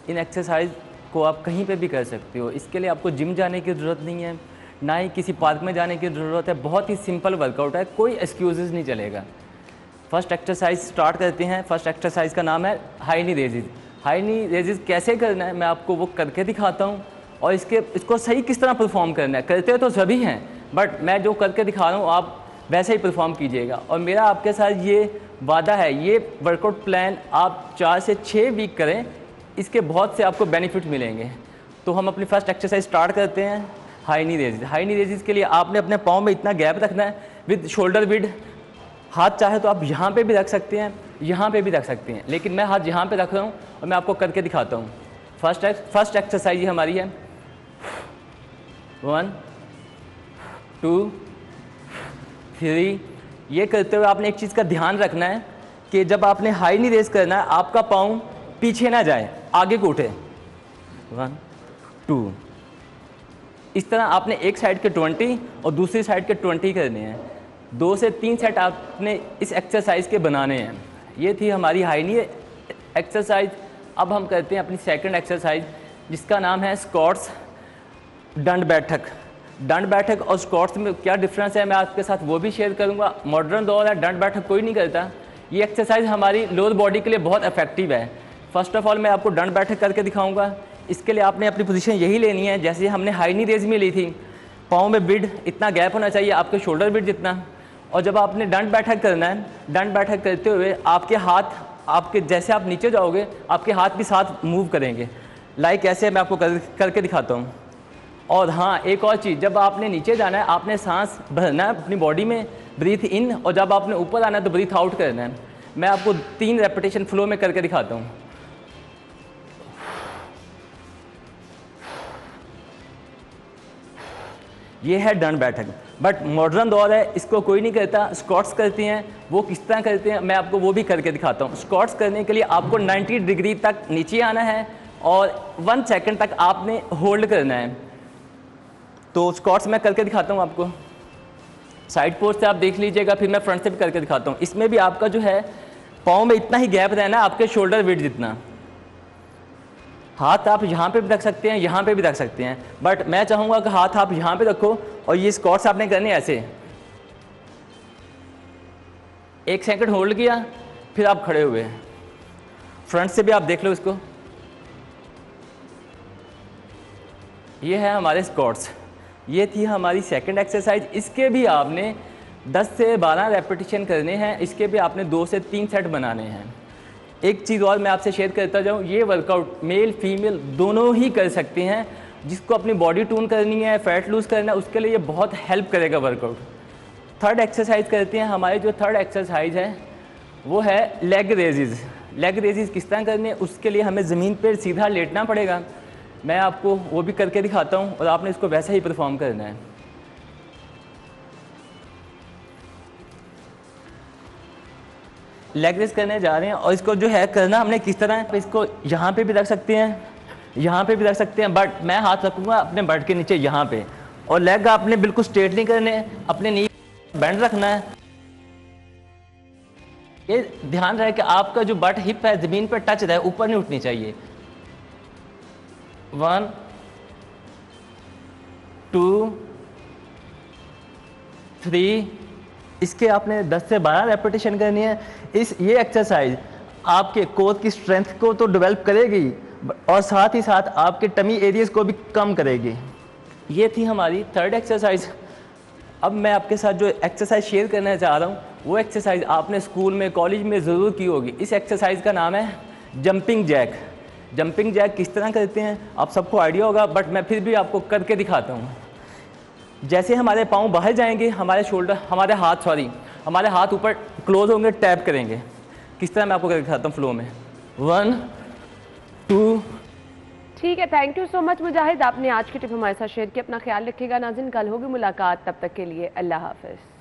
इन एक्सरसाइज को आप कहीं पे भी कर सकते हो। इसके लिए आपको जिम जाने की ज़रूरत नहीं है, ना ही किसी पार्क में जाने की ज़रूरत है। बहुत ही सिंपल वर्कआउट है, कोई एक्सक्यूज़ नहीं चलेगा। फर्स्ट एक्सरसाइज स्टार्ट करते हैं। फर्स्ट एक्सरसाइज का नाम है हाई नी रेजिज। हाई नी रेजिज कैसे करना है मैं आपको वो करके दिखाता हूँ, और इसको सही किस तरह परफॉर्म करना है। करते तो सभी हैं, बट मैं जो करके दिखा रहा हूँ आप वैसे ही परफॉर्म कीजिएगा। और मेरा आपके साथ ये वादा है, ये वर्कआउट प्लान आप 4 से 6 वीक करें, इसके बहुत से आपको बेनिफिट मिलेंगे। तो हम अपनी फर्स्ट एक्सरसाइज स्टार्ट करते हैं, हाई नी रेजिज। हाई नी रेजिज के लिए आपने अपने पाँव में इतना गैप रखना है विद शोल्डर विड। हाथ चाहे तो आप यहाँ पे भी रख सकते हैं, यहाँ पे भी रख सकते हैं, लेकिन मैं हाथ यहाँ पे रख रहा हूँ और मैं आपको करके दिखाता हूँ। फर्स्ट एक्सरसाइज ये हमारी है 1 2 3। ये करते हुए आपने एक चीज़ का ध्यान रखना है कि जब आपने हाई नी रेज करना है आपका पाँव पीछे ना जाए, आगे को उठे। 1 2। इस तरह आपने एक साइड के 20 और दूसरी साइड के 20 करने हैं। 2 से 3 सेट आपने इस एक्सरसाइज के बनाने हैं। ये थी हमारी हाई नी एक्सरसाइज। अब हम करते हैं अपनी सेकंड एक्सरसाइज, जिसका नाम है स्क्वाट्स दंड बैठक। दंड बैठक और स्क्वाट्स में क्या डिफरेंस है मैं आपके साथ वो भी शेयर करूंगा। मॉडर्न दौर है, दंड बैठक कोई नहीं करता। ये एक्सरसाइज हमारी लोअर बॉडी के लिए बहुत इफेक्टिव है। फर्स्ट ऑफ ऑल मैं आपको दंड बैठक करके दिखाऊंगा। इसके लिए आपने अपनी पोजीशन यही लेनी है जैसे हमने हाई नी रेज में ली थी। पाँव में बिड इतना गैप होना चाहिए, आपके शोल्डर बिड जितना। और जब आपने दंड बैठक करना है, दंड बैठक करते हुए आपके हाथ आपके जैसे आप नीचे जाओगे आपके हाथ भी साथ मूव करेंगे। लाइक ऐसे मैं आपको करके दिखाता हूँ। और हाँ, एक और चीज़, जब आपने नीचे जाना है आपने सांस भरना है अपनी बॉडी में, ब्रीथ इन, और जब आपने ऊपर आना है तो ब्रीथ आउट करना है। मैं आपको 3 रेपिटेशन फ्लो में करके दिखाता हूँ। ये है दंड बैठक, बट मॉडर्न दौर है, इसको कोई नहीं करता, स्क्वाट्स करती हैं। वो किस तरह करते हैं मैं आपको वो भी करके दिखाता हूँ। स्क्वाट्स करने के लिए आपको 90 डिग्री तक नीचे आना है और 1 सेकंड तक आपने होल्ड करना है। तो स्क्वाट्स मैं करके दिखाता हूँ आपको। साइड पोस्ट से आप देख लीजिएगा, फिर मैं फ्रंट से भी करके दिखाता हूँ। इसमें भी आपका जो है पाँव में इतना ही गैप रहना है, आपके शोल्डर विड्थ जितना। हाथ आप यहाँ पे भी रख सकते हैं, यहाँ पे भी रख सकते हैं, बट मैं चाहूँगा कि हाथ आप यहाँ पे रखो और ये स्क्वाट्स आपने करने ऐसे। 1 सेकंड होल्ड किया, फिर आप खड़े हुए। फ्रंट से भी आप देख लो इसको। ये है हमारे स्क्वाट्स। ये थी हमारी सेकंड एक्सरसाइज। इसके भी आपने 10 से 12 रेपिटेशन करने हैं। इसके भी आपने 2 से 3 सेट बनाने हैं। एक चीज़ और मैं आपसे शेयर करता जाऊँ, ये वर्कआउट मेल फीमेल दोनों ही कर सकते हैं। जिसको अपनी बॉडी टून करनी है, फैट लूज़ करना है, उसके लिए ये बहुत हेल्प करेगा वर्कआउट। थर्ड एक्सरसाइज करते हैं। हमारी जो थर्ड एक्सरसाइज है वो है लेग रेजेस। लेग रेजेस किस तरह करनी है, उसके लिए हमें ज़मीन पर सीधा लेटना पड़ेगा। मैं आपको वो भी करके दिखाता हूँ और आपने इसको वैसे ही परफॉर्म करना है। लेग रेस करने जा रहे हैं और इसको जो है करना हमने किस तरह है, इसको यहाँ पे भी रख सकते हैं, यहाँ पे भी रख सकते हैं, बट मैं हाथ रखूँगा अपने बट के नीचे यहाँ पे। और लेग आपने बिल्कुल स्ट्रेट नहीं करने, अपने नी बैंड रखना है। ये ध्यान रहे कि आपका जो बट हिप है ज़मीन पर टच रहे, ऊपर नहीं उठनी चाहिए। 1 2 3। इसके आपने 10 से 12 रेपिटेशन करनी है। ये एक्सरसाइज आपके कोर की स्ट्रेंथ को तो डेवलप करेगी और साथ ही साथ आपके टमी एरियाज को भी कम करेगी। ये थी हमारी थर्ड एक्सरसाइज। अब मैं आपके साथ जो एक्सरसाइज शेयर करना चाह रहा हूँ वो एक्सरसाइज आपने स्कूल में कॉलेज में ज़रूर की होगी। इस एक्सरसाइज का नाम है जंपिंग जैक। जंपिंग जैक किस तरह करते हैं आप सबको आइडिया होगा, बट मैं फिर भी आपको करके दिखाता हूँ। जैसे हमारे पाँव बाहर जाएंगे, हमारे हाथ ऊपर क्लोज होंगे, टैप करेंगे। किस तरह मैं आपको करके दिखाता हूँ फ्लो में। 1 2। ठीक है, थैंक यू सो मच मुजाहिद, आपने आज की टिप हमारे साथ शेयर की। अपना ख्याल रखिएगा नाज़रीन, कल होगी मुलाकात, तब तक के लिए अल्लाह हाफ़िज़।